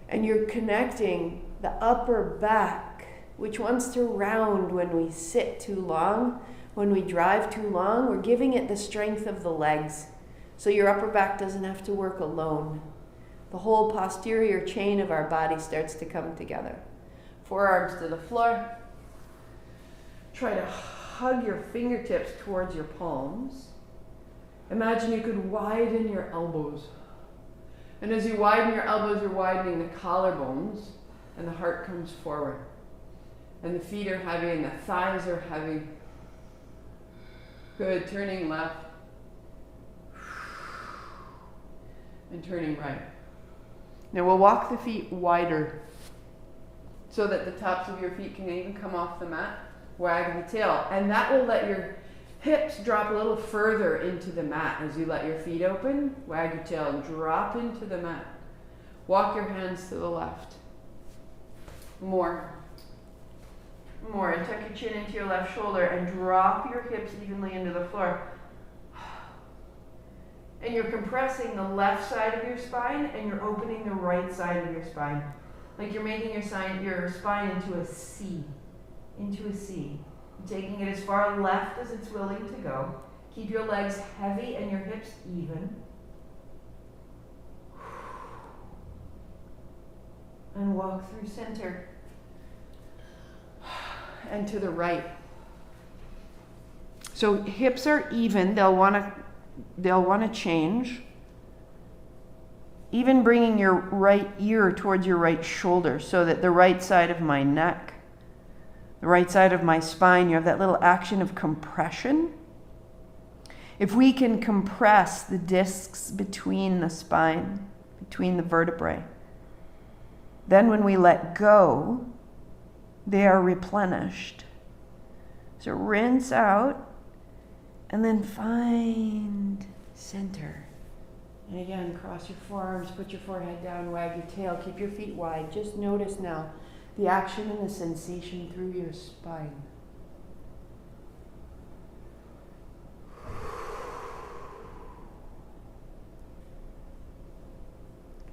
And you're connecting the upper back, which wants to round when we sit too long, when we drive too long. We're giving it the strength of the legs. So your upper back doesn't have to work alone. The whole posterior chain of our body starts to come together. Forearms to the floor. Try to hug your fingertips towards your palms. Imagine you could widen your elbows. And as you widen your elbows, you're widening the collarbones, and the heart comes forward. And the feet are heavy, and the thighs are heavy. Good. Turning left. And turning right. Now we'll walk the feet wider so that the tops of your feet can even come off the mat. Wag the tail. And that will let your hips drop a little further into the mat as you let your feet open. Wag your tail and drop into the mat. Walk your hands to the left. More. More. And tuck your chin into your left shoulder and drop your hips evenly into the floor. And you're compressing the left side of your spine and you're opening the right side of your spine. Like you're making your spine into a C. Into a C. Taking it as far left as it's willing to go. Keep your legs heavy and your hips even. And walk through center. And to the right. So hips are even. They'll want to change. Even bringing your right ear towards your right shoulder so that the right side of my neck, the right side of my spine, you have that little action of compression. If we can compress the discs between the spine, between the vertebrae, then when we let go, they are replenished. So rinse out and then find center. And again, cross your forearms, put your forehead down, wag your tail, keep your feet wide. Just notice now the action and the sensation through your spine.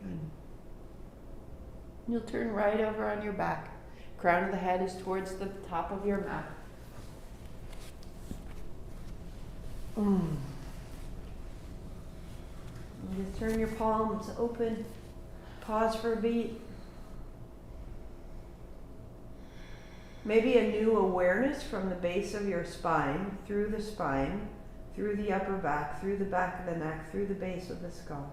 Good. You'll turn right over on your back. Crown of the head is towards the top of your mat. Just turn your palms open. Pause for a beat. Maybe a new awareness from the base of your spine, through the upper back, through the back of the neck, through the base of the skull.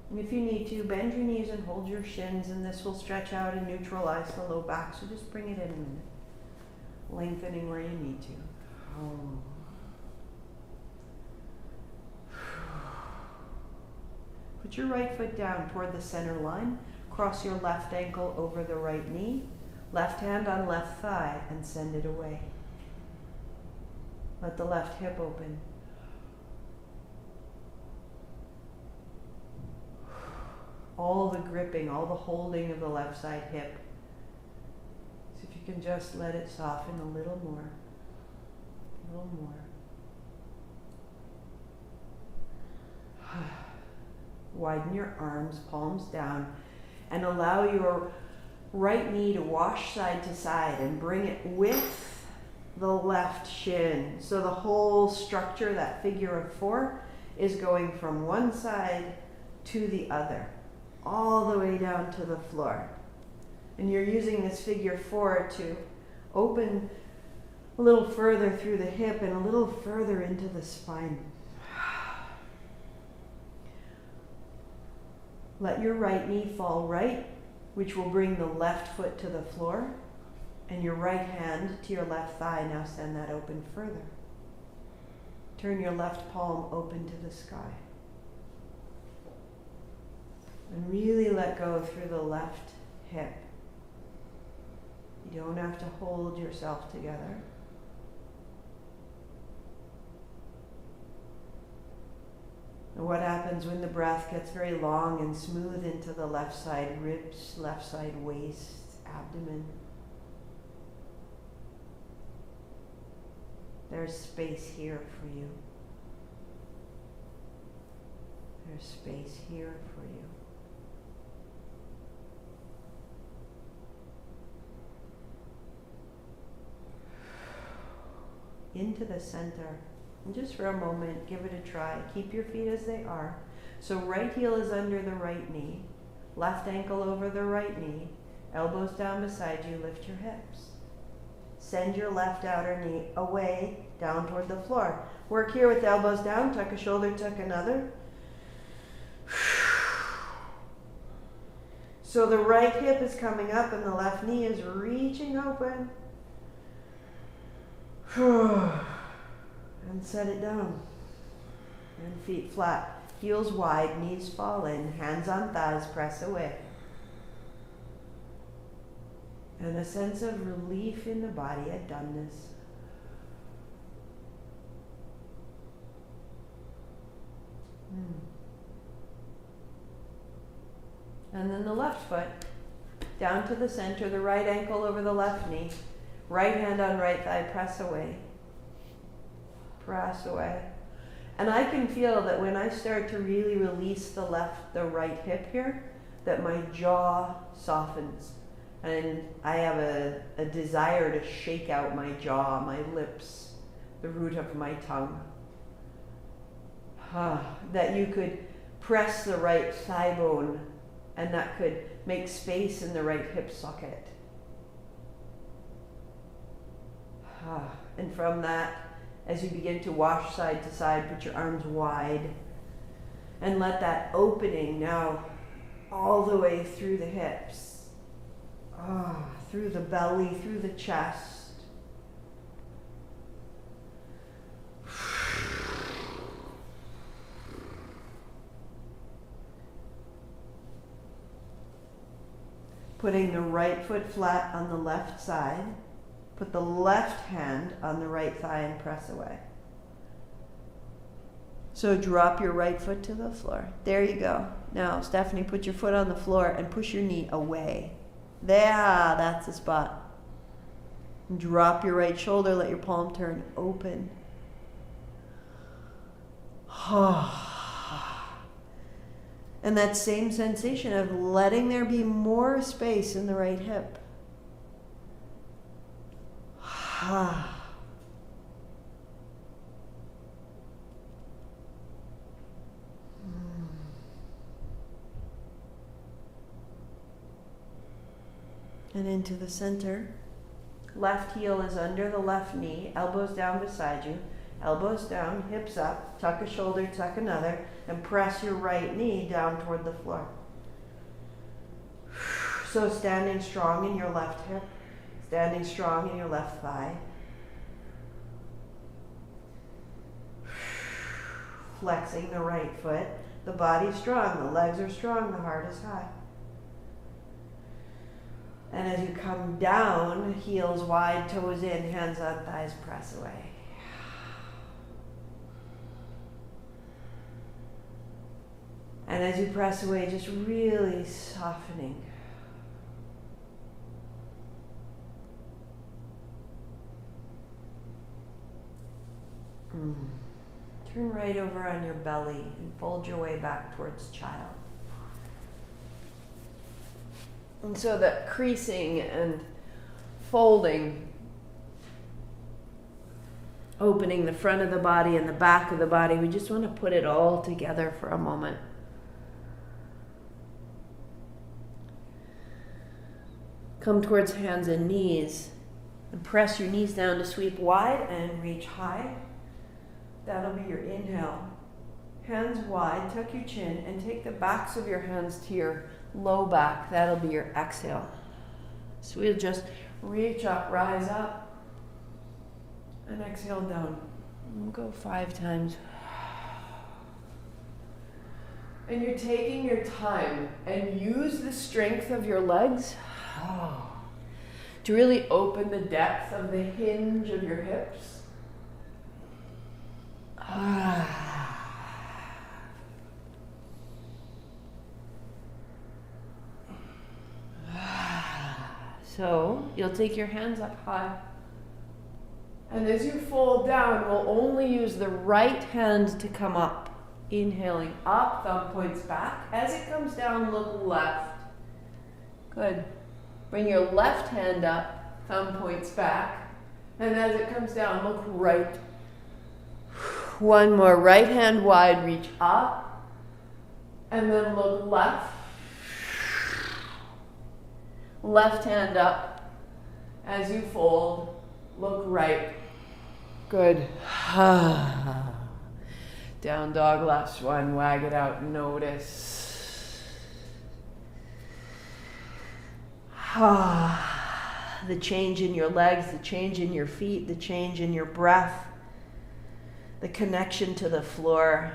And if you need to, bend your knees and hold your shins, and this will stretch out and neutralize the low back. So just bring it in a minute. Lengthening where you need to. Put your right foot down toward the center line. Cross your left ankle over the right knee. Left hand on left thigh and send it away. Let the left hip open. All the gripping, all the holding of the left side hip. So if you can just let it soften a little more. A little more. Widen your arms, palms down, and allow your right knee to wash side to side and bring it with the left shin. So the whole structure, that figure of 4, is going from one side to the other, all the way down to the floor. And you're using this figure 4 to open a little further through the hip and a little further into the spine. Let your right knee fall right, which will bring the left foot to the floor, and your right hand to your left thigh. Now send that open further. Turn your left palm open to the sky. And really let go through the left hip. You don't have to hold yourself together. And what happens when the breath gets very long and smooth into the left side ribs, left side waist, abdomen? There's space here for you. There's space here for you. Into the center. And just for a moment, give it a try. Keep your feet as they are. So right heel is under the right knee. Left ankle over the right knee. Elbows down beside you. Lift your hips. Send your left outer knee away, down toward the floor. Work here with the elbows down. Tuck a shoulder, tuck another. So the right hip is coming up and the left knee is reaching open. And set it down. And feet flat. Heels wide, knees fall in. Hands on thighs, press away. And a sense of relief in the body at doneness. And then the left foot down to the center, the right ankle over the left knee. Right hand on right thigh, press away. Press away. And I can feel that when I start to really release the right hip here, that my jaw softens. And I have a desire to shake out my jaw, my lips, the root of my tongue. That you could press the right thigh bone and that could make space in the right hip socket. And from that, as you begin to wash side to side, put your arms wide and let that opening now all the way through the hips, through the belly, through the chest. Putting the right foot flat on the left side. Put the left hand on the right thigh and press away. So drop your right foot to the floor. There you go. Now, Stephanie, put your foot on the floor and push your knee away. There, that's the spot. Drop your right shoulder, let your palm turn open. And that same sensation of letting there be more space in the right hip. And into the center. Left heel is under the left knee, elbows down beside you, elbows down, hips up, tuck a shoulder, tuck another, and press your right knee down toward the floor. So standing strong in your left hip, standing strong in your left thigh. Flexing the right foot. The body's strong, the legs are strong, the heart is high. And as you come down, heels wide, toes in, hands on thighs, press away. And as you press away, just really softening. Turn right over on your belly and fold your way back towards child. And so that creasing and folding opening the front of the body and the back of the body. We just want to put it all together for a moment. Come towards hands and knees and press your knees down to sweep wide and reach high. That'll be your inhale. Hands wide, tuck your chin, and take the backs of your hands to your low back. That'll be your exhale. So we'll just reach up, rise up, and exhale down. We'll go 5 times. And you're taking your time and use the strength of your legs to really open the depth of the hinge of your hips. So you'll take your hands up high. And as you fold down, we'll only use the right hand to come up. Inhaling up, thumb points back. As it comes down, look left. Good. Bring your left hand up, thumb points back. And as it comes down, look right. One more, right hand wide, reach up. And then look left. Left hand up. As you fold, look right. Good. Down dog, last one, wag it out, notice. The change in your legs, the change in your feet, the change in your breath, the connection to the floor.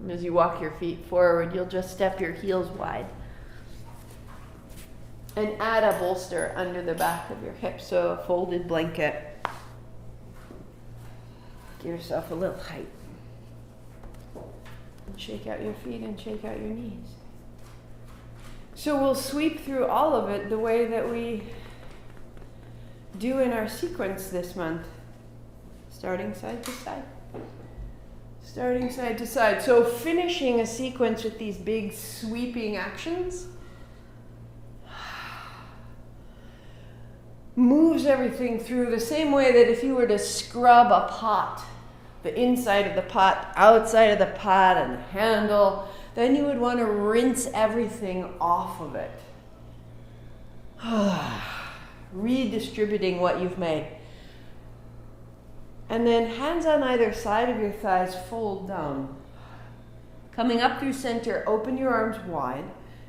As you walk your feet forward, you'll just step your heels wide. And add a bolster under the back of your hips, so a folded blanket. Give yourself a little height. And shake out your feet and shake out your knees. So we'll sweep through all of it the way that we do in our sequence this month. Starting side to side. Starting side to side. So finishing a sequence with these big sweeping actions moves everything through the same way that if you were to scrub a pot, the inside of the pot, outside of the pot, and the handle, then you would want to rinse everything off of it. Redistributing what you've made. And then hands on either side of your thighs, fold down. Coming up through center, open your arms wide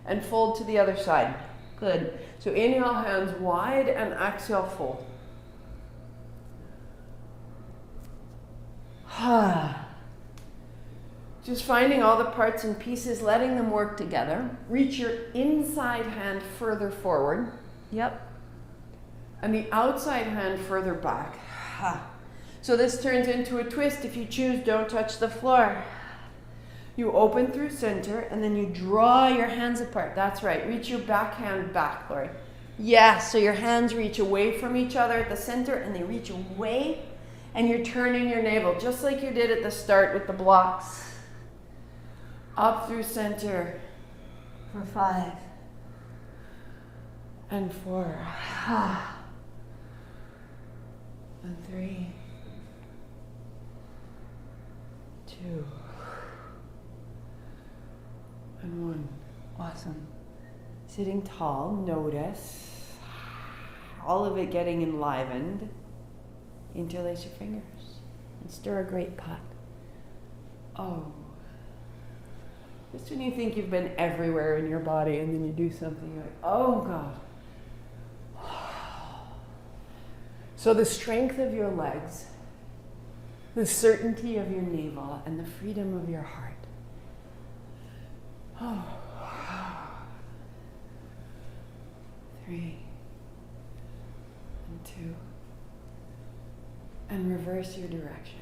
and fold to the other side. Good. So inhale, hands wide, and exhale, fold. Just finding all the parts and pieces, letting them work together. Reach your inside hand further forward. Yep. And the outside hand further back. So this turns into a twist. If you choose, don't touch the floor. You open through center, and then you draw your hands apart. That's right. Reach your back hand back, Lori. Yeah, so your hands reach away from each other at the center, and they reach away, and you're turning your navel, just like you did at the start with the blocks. Up through center for 5 and 4 and 3, 2 and 1. Awesome. Sitting tall, notice all of it getting enlivened. Interlace your fingers and stir a great pot. Oh. Just when you think you've been everywhere in your body and then you do something, you're like, oh God. So the strength of your legs, the certainty of your navel, and the freedom of your heart. Oh. 3 and 2. And reverse your direction.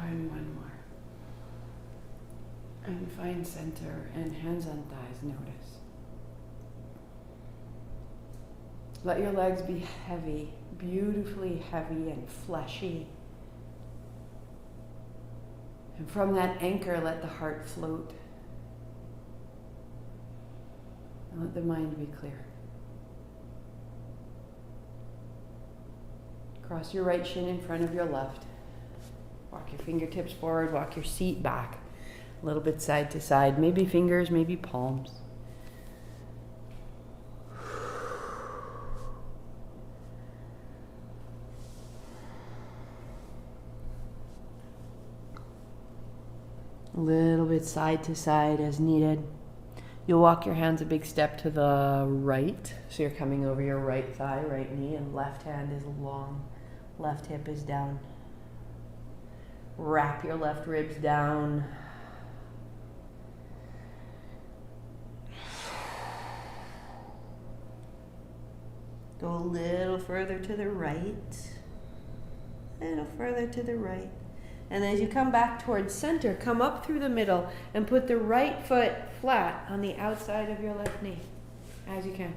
And one more. And find center and hands on thighs, notice. Let your legs be heavy, beautifully heavy and fleshy. And from that anchor, let the heart float. And let the mind be clear. Cross your right shin in front of your left. Walk your fingertips forward, walk your seat back. A little bit side to side, maybe fingers, maybe palms. A little bit side to side as needed. You'll walk your hands a big step to the right. So you're coming over your right thigh, right knee, and left hand is long. Left hip is down. Wrap your left ribs down. Go a little further to the right. A little further to the right. And as you come back towards center, come up through the middle and put the right foot flat on the outside of your left knee, as you can.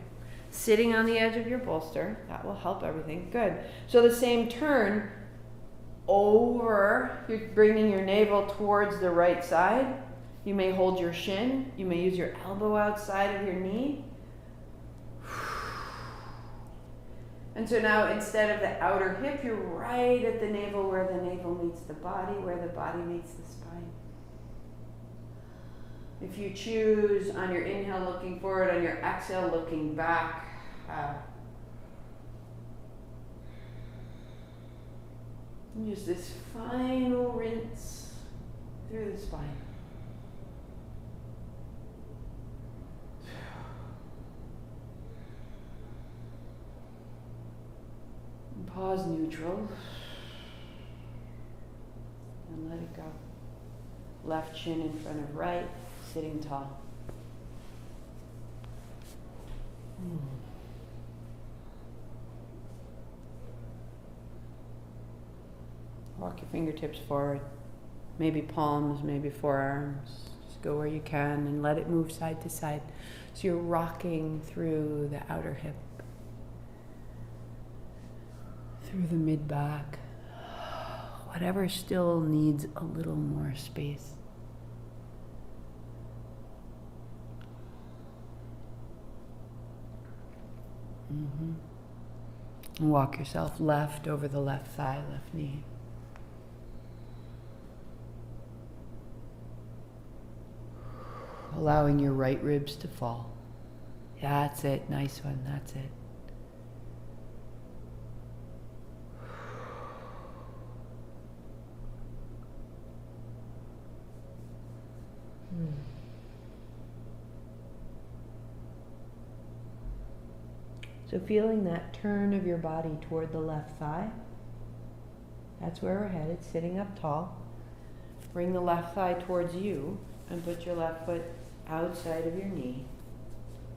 Sitting on the edge of your bolster, that will help everything. Good. So the same turn over, you're bringing your navel towards the right side. You may hold your shin. You may use your elbow outside of your knee. And so now instead of the outer hip, you're right at the navel where the navel meets the body, where the body meets the spine. If you choose, on your inhale looking forward, on your exhale looking back, use this final rinse through the spine. Pause neutral and let it go. Left shin in front of right, sitting tall. Walk your fingertips forward, maybe palms, maybe forearms. Just go where you can and let it move side to side. So you're rocking through the outer hip, through the mid-back, whatever still needs a little more space. And walk yourself left over the left thigh, left knee. Allowing your right ribs to fall. That's it, nice one, that's it. So feeling that turn of your body toward the left thigh, that's where we're headed, sitting up tall. Bring the left thigh towards you and put your left foot outside of your knee,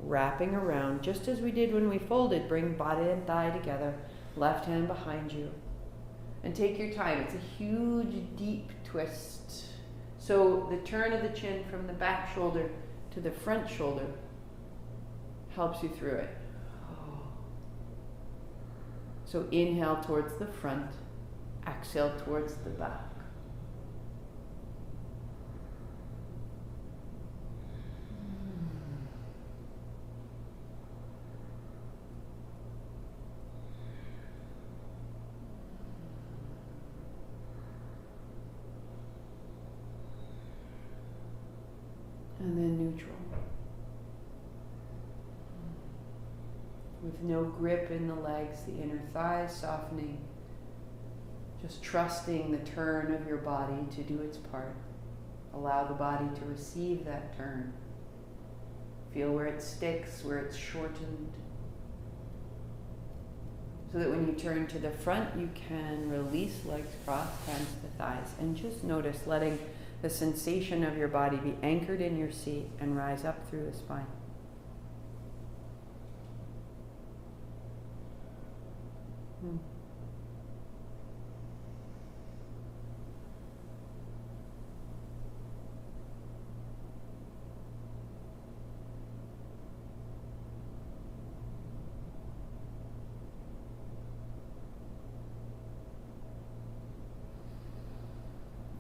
wrapping around, just as we did when we folded. Bring body and thigh together, left hand behind you. And take your time. It's a huge, deep twist. So the turn of the chin from the back shoulder to the front shoulder helps you through it. So inhale towards the front, exhale towards the back. And then neutral. With no grip in the legs, the inner thighs softening. Just trusting the turn of your body to do its part. Allow the body to receive that turn. Feel where it sticks, where it's shortened. So that when you turn to the front, you can release legs crossed, hands to thighs. And just notice letting the sensation of your body be anchored in your seat and rise up through the spine.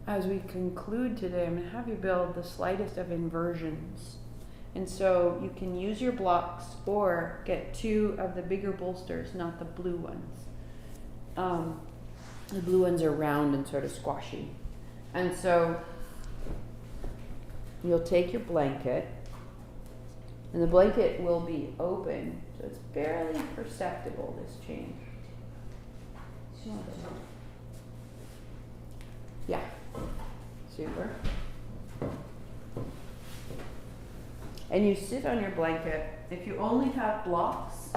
as we conclude today, I'm going to have you build the slightest of inversions. And so you can use your blocks or get 2 of the bigger bolsters, not the blue ones. The blue ones are round and sort of squashy. And so you'll take your blanket, and the blanket will be open, so it's barely perceptible, this change. Yeah, super. And you sit on your blanket. If you only have blocks,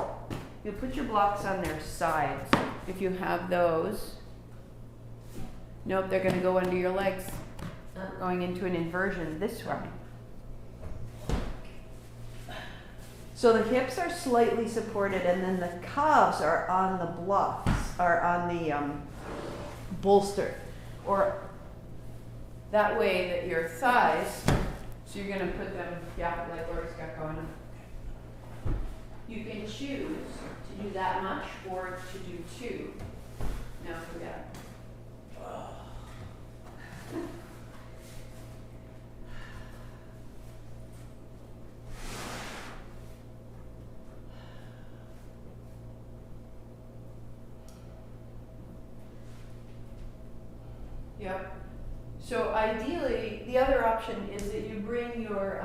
you'll put your blocks on their sides. If you have those, nope, they're going to go under your legs. We're going into an inversion this way. So the hips are slightly supported, and then the calves are on the blocks, are on the bolster. Or that way that your thighs, so you're going to put them, yeah, like Laura's got going on. You can choose to do that much or to do 2. No, forget it. Yep. So ideally, the other option is that you bring your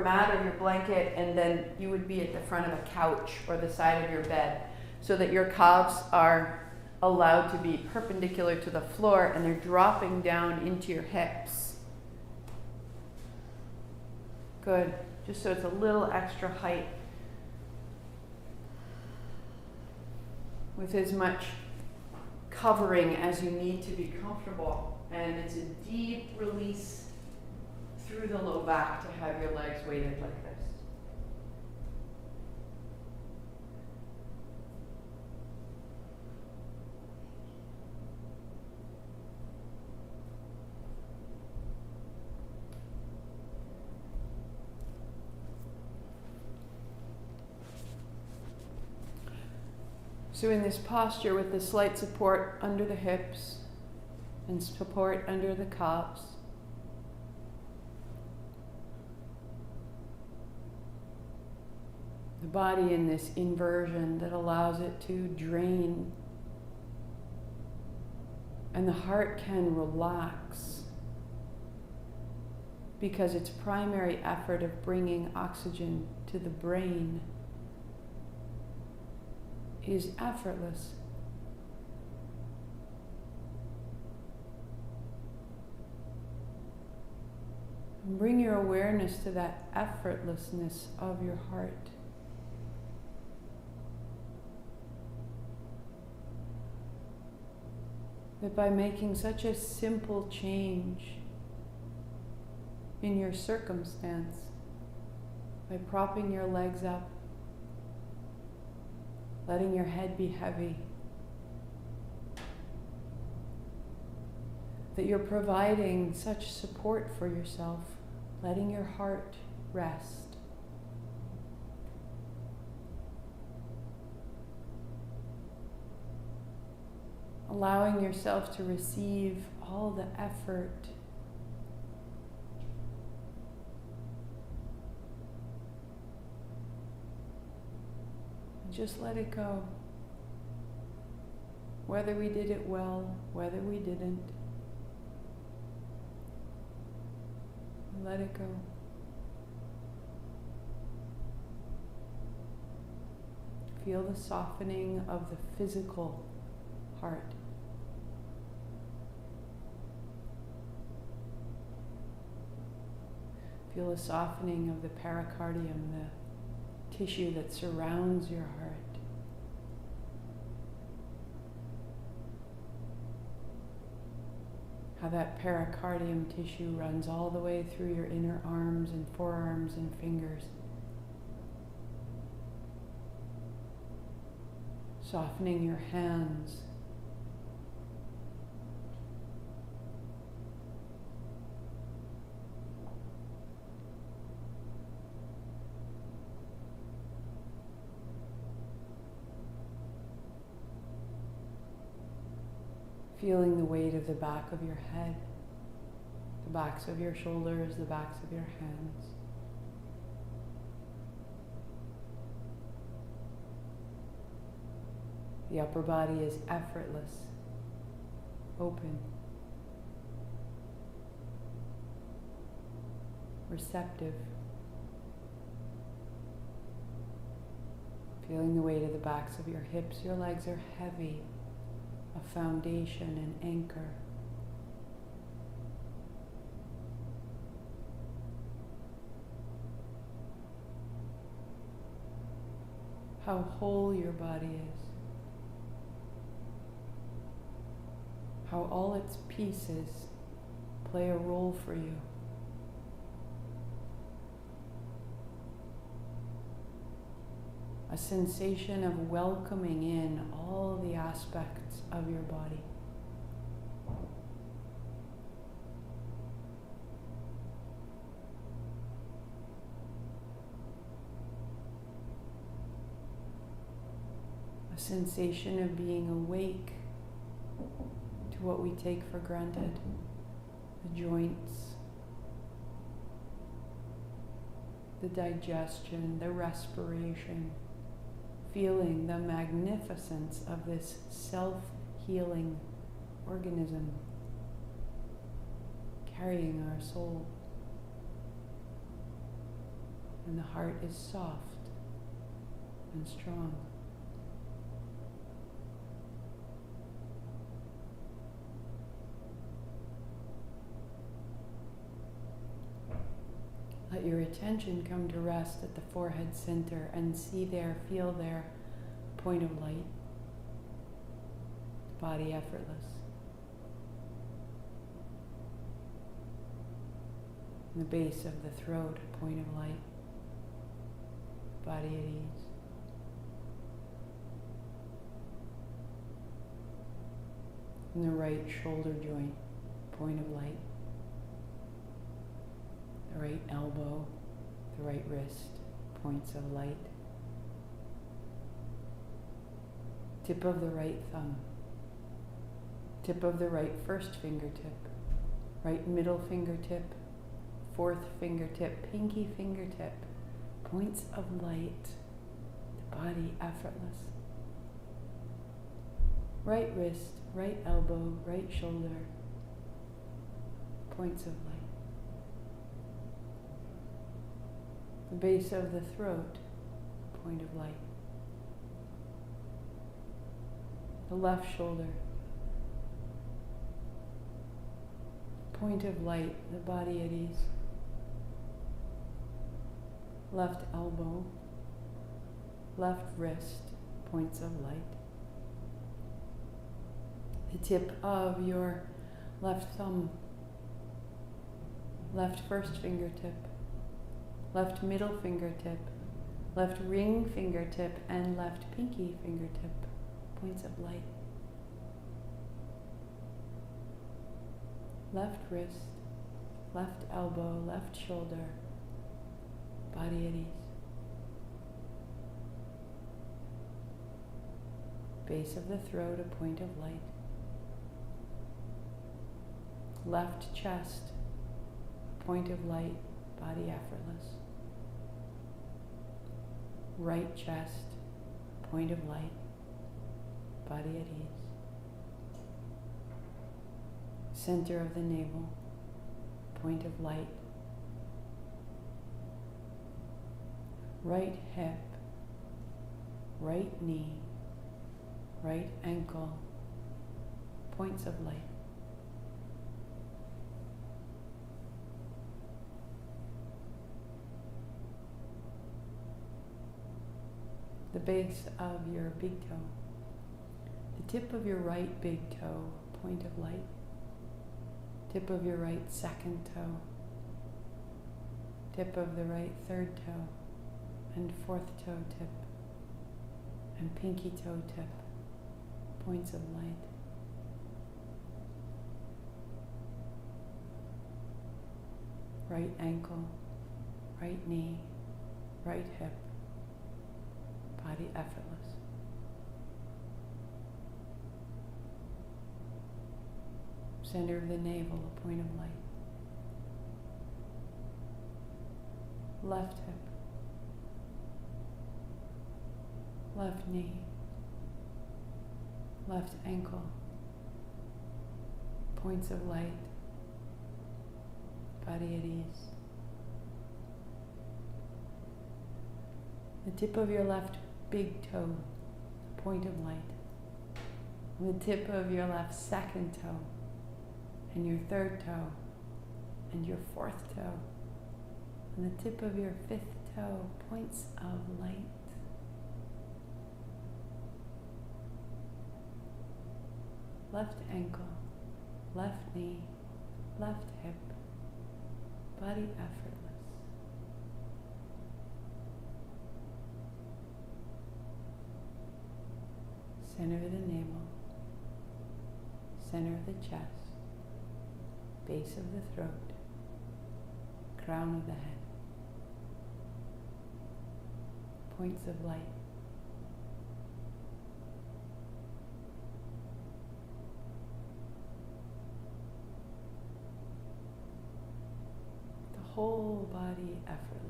mat or your blanket, and then you would be at the front of a couch or the side of your bed, so that your calves are allowed to be perpendicular to the floor and they're dropping down into your hips. Good. Just so it's a little extra height with as much covering as you need to be comfortable. And it's a deep release through the low back to have your legs weighted like this. So in this posture, with the slight support under the hips and support under the calves, the body in this inversion that allows it to drain, and the heart can relax because its primary effort of bringing oxygen to the brain is effortless. And bring your awareness to that effortlessness of your heart. That by making such a simple change in your circumstance, by propping your legs up, letting your head be heavy, that you're providing such support for yourself, letting your heart rest. Allowing yourself to receive all the effort and just let it go. Whether we did it well, whether we didn't, let it go. Feel the softening of the physical heart. Feel the softening of the pericardium, the tissue that surrounds your heart. How that pericardium tissue runs all the way through your inner arms and forearms and fingers. Softening your hands. Feeling the weight of the back of your head, the backs of your shoulders, the backs of your hands. The upper body is effortless, open, receptive. Feeling the weight of the backs of your hips. Your legs are heavy, a foundation, an anchor. How whole your body is. How all its pieces play a role for you. A sensation of welcoming in all the aspects of your body. A sensation of being awake to what we take for granted, the joints, the digestion, the respiration, feeling the magnificence of this self-healing organism, carrying our soul. And the heart is soft and strong. Let your attention come to rest at the forehead center and see there, feel there, point of light, body effortless. In the base of the throat, point of light, body at ease. In the right shoulder joint, point of light. The right elbow, the right wrist, points of light. Tip of the right thumb. Tip of the right first fingertip. Right middle fingertip. Fourth fingertip. Pinky fingertip. Points of light. The body effortless. Right wrist, right elbow, right shoulder. Points of light. The base of the throat, point of light. The left shoulder, point of light, the body at ease. Left elbow, left wrist, points of light. The tip of your left thumb, left first fingertip, left middle fingertip, left ring fingertip, and left pinky fingertip, points of light. Left wrist, left elbow, left shoulder, body at ease. Base of the throat, a point of light. Left chest, point of light, body effortless. Right chest, point of light, body at ease. Center of the navel, point of light. Right hip, right knee, right ankle, points of light. The base of your big toe, the tip of your right big toe, point of light, tip of your right second toe, tip of the right third toe, and fourth toe tip, and pinky toe tip, points of light. Right ankle, right knee, right hip, body effortless. Center of the navel, a point of light. Left hip. Left knee. Left ankle. Points of light. Body at ease. The tip of your left big toe, a point of light. The tip of your left second toe, and your third toe, and your fourth toe, and the tip of your fifth toe, points of light. Left ankle, left knee, left hip, body effortless. Center of the navel, center of the chest, base of the throat, crown of the head, points of light. The whole body effortless.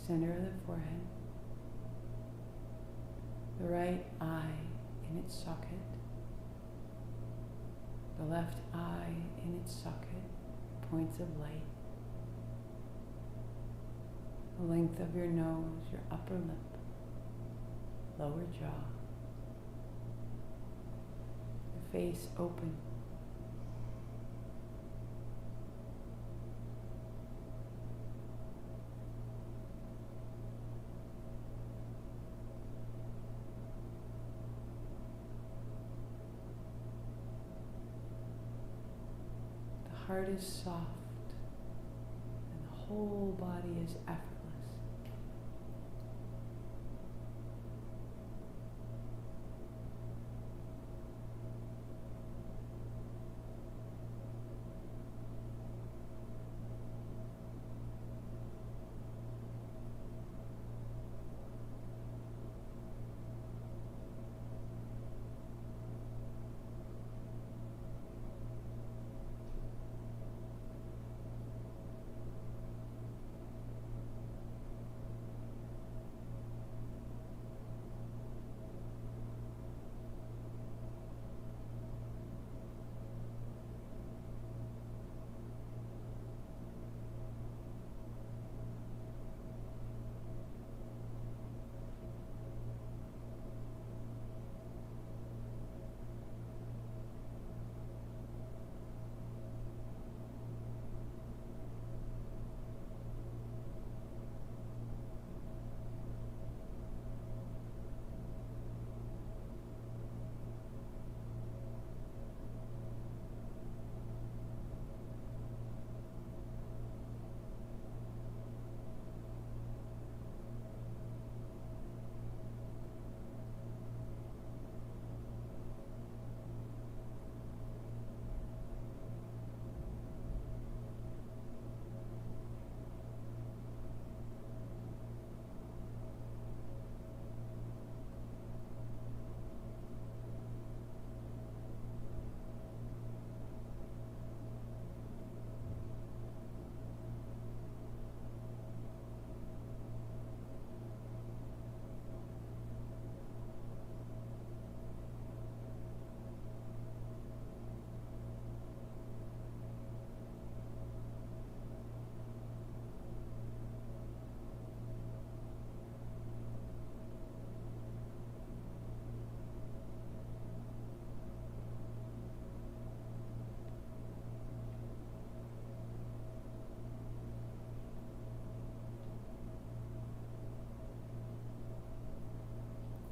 Center of the forehead, the right eye in its socket, the left eye in its socket, points of light, the length of your nose, your upper lip, lower jaw, the face open. Heart is soft and the whole body is effortless.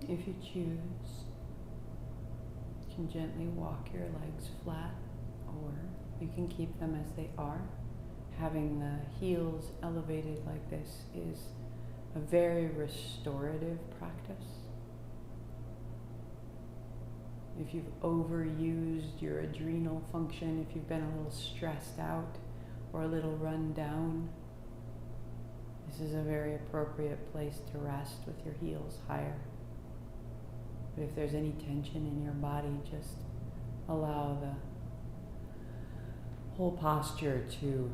If you choose, you can gently walk your legs flat, or you can keep them as they are. Having the heels elevated like this is a very restorative practice. If you've overused your adrenal function, if you've been a little stressed out or a little run down, this This is a very appropriate place to rest with your heels higher. But if there's any tension in your body, just allow the whole posture to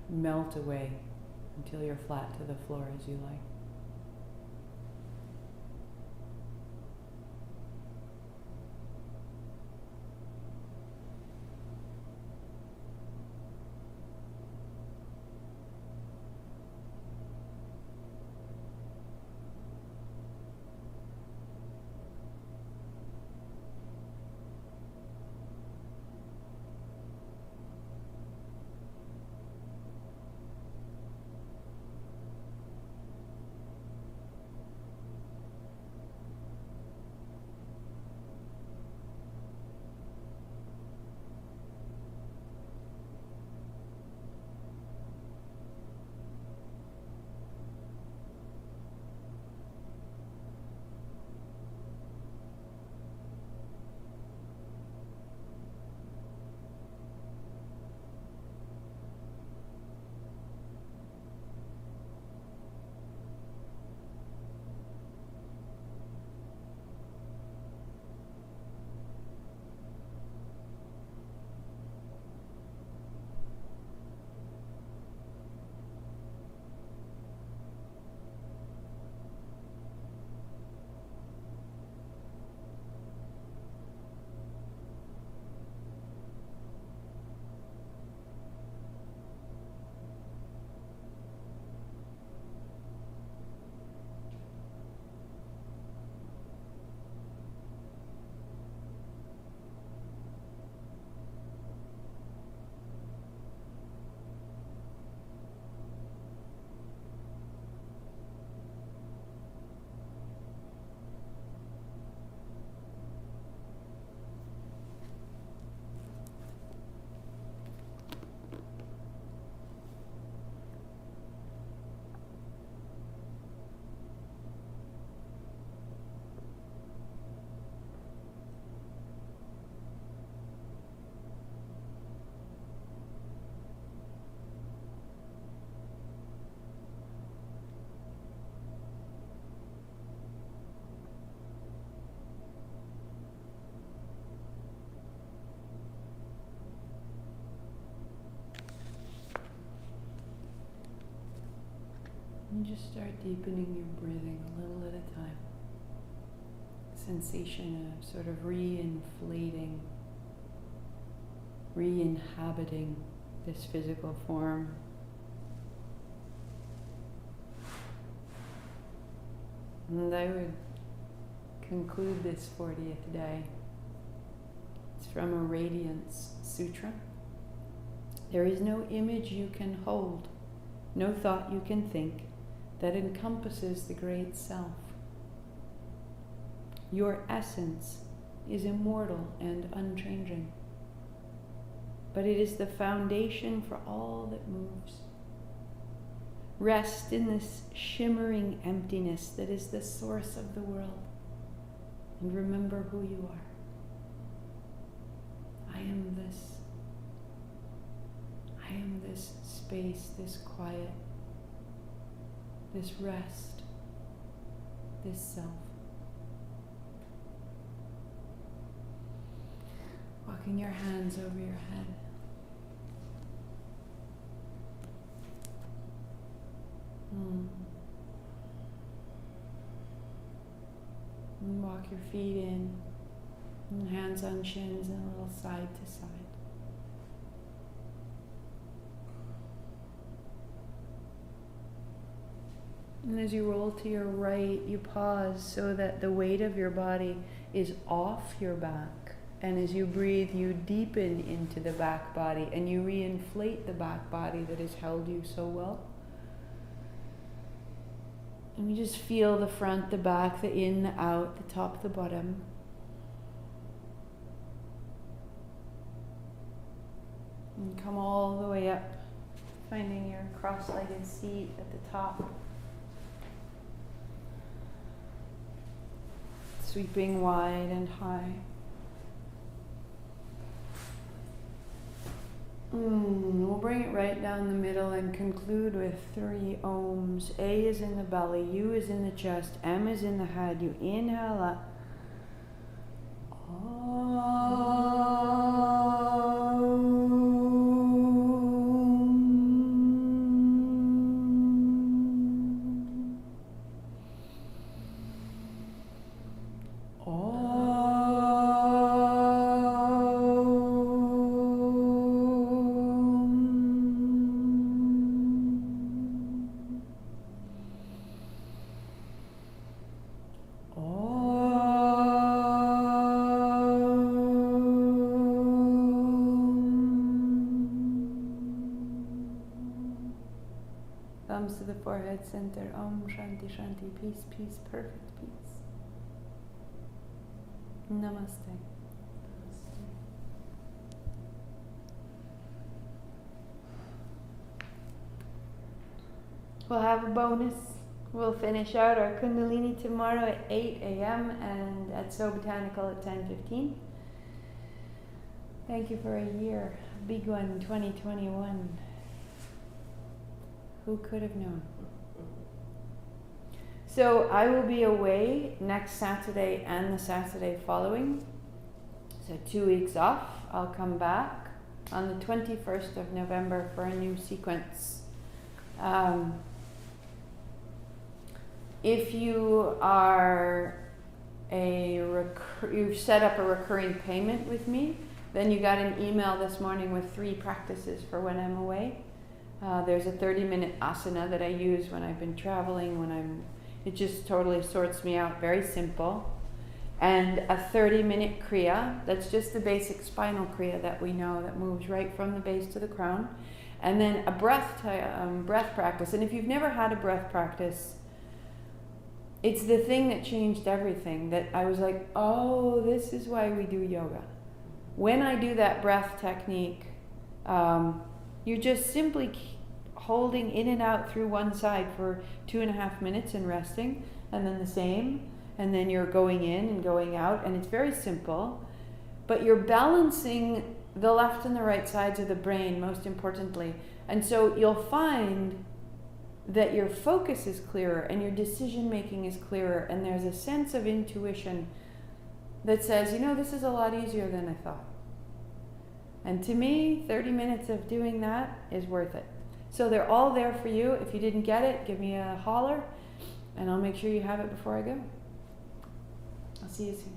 melt away until you're flat to the floor as you like. And just start deepening your breathing a little at a time. Sensation of sort of re-inflating, re-inhabiting this physical form. And I would conclude this 40th day. It's from a Radiance Sutra. There is no image you can hold, no thought you can think, that encompasses the Great Self. Your essence is immortal and unchanging, but it is the foundation for all that moves. Rest in this shimmering emptiness that is the source of the world, and remember who you are. I am this. I am this space, this quiet, this rest, this self. Walking your hands over your head. And walk your feet in, and hands on shins and a little side to side. And as you roll to your right, you pause so that the weight of your body is off your back. And as you breathe, you deepen into the back body and you re-inflate the back body that has held you so well. And you just feel the front, the back, the in, the out, the top, the bottom. And come all the way up, finding your cross-legged seat at the top. Sweeping wide and high. We'll bring it right down the middle and conclude with 3 ohms. A is in the belly, U is in the chest, M is in the head. You inhale up. Thumbs to the forehead center. Om Shanti Shanti. Peace, peace, perfect peace. Namaste. We'll have a bonus. We'll finish out our Kundalini tomorrow at 8 a.m. and at So Botanical at 10:15. Thank you for a year. Big one, 2021. Who could have known? So I will be away next Saturday and the Saturday following. So 2 weeks off. I'll come back on the 21st of November for a new sequence. If you are you've set up a recurring payment with me, then you got an email this morning with 3 practices for when I'm away. There's a 30-minute asana that I use when I've been traveling, it just totally sorts me out, very simple. And a 30-minute kriya, that's just the basic spinal kriya that we know, that moves right from the base to the crown. And then a breath practice. And if you've never had a breath practice, it's the thing that changed everything, that I was like, oh, this is why we do yoga. When I do that breath technique, you're just simply holding in and out through one side for 2.5 minutes and resting, and then the same, and then you're going in and going out, and it's very simple, but you're balancing the left and the right sides of the brain, most importantly. And so you'll find that your focus is clearer and your decision making is clearer, and there's a sense of intuition that says, this is a lot easier than I thought. And to me, 30 minutes of doing that is worth it. So they're all there for you. If you didn't get it, give me a holler, and I'll make sure you have it before I go. I'll see you soon.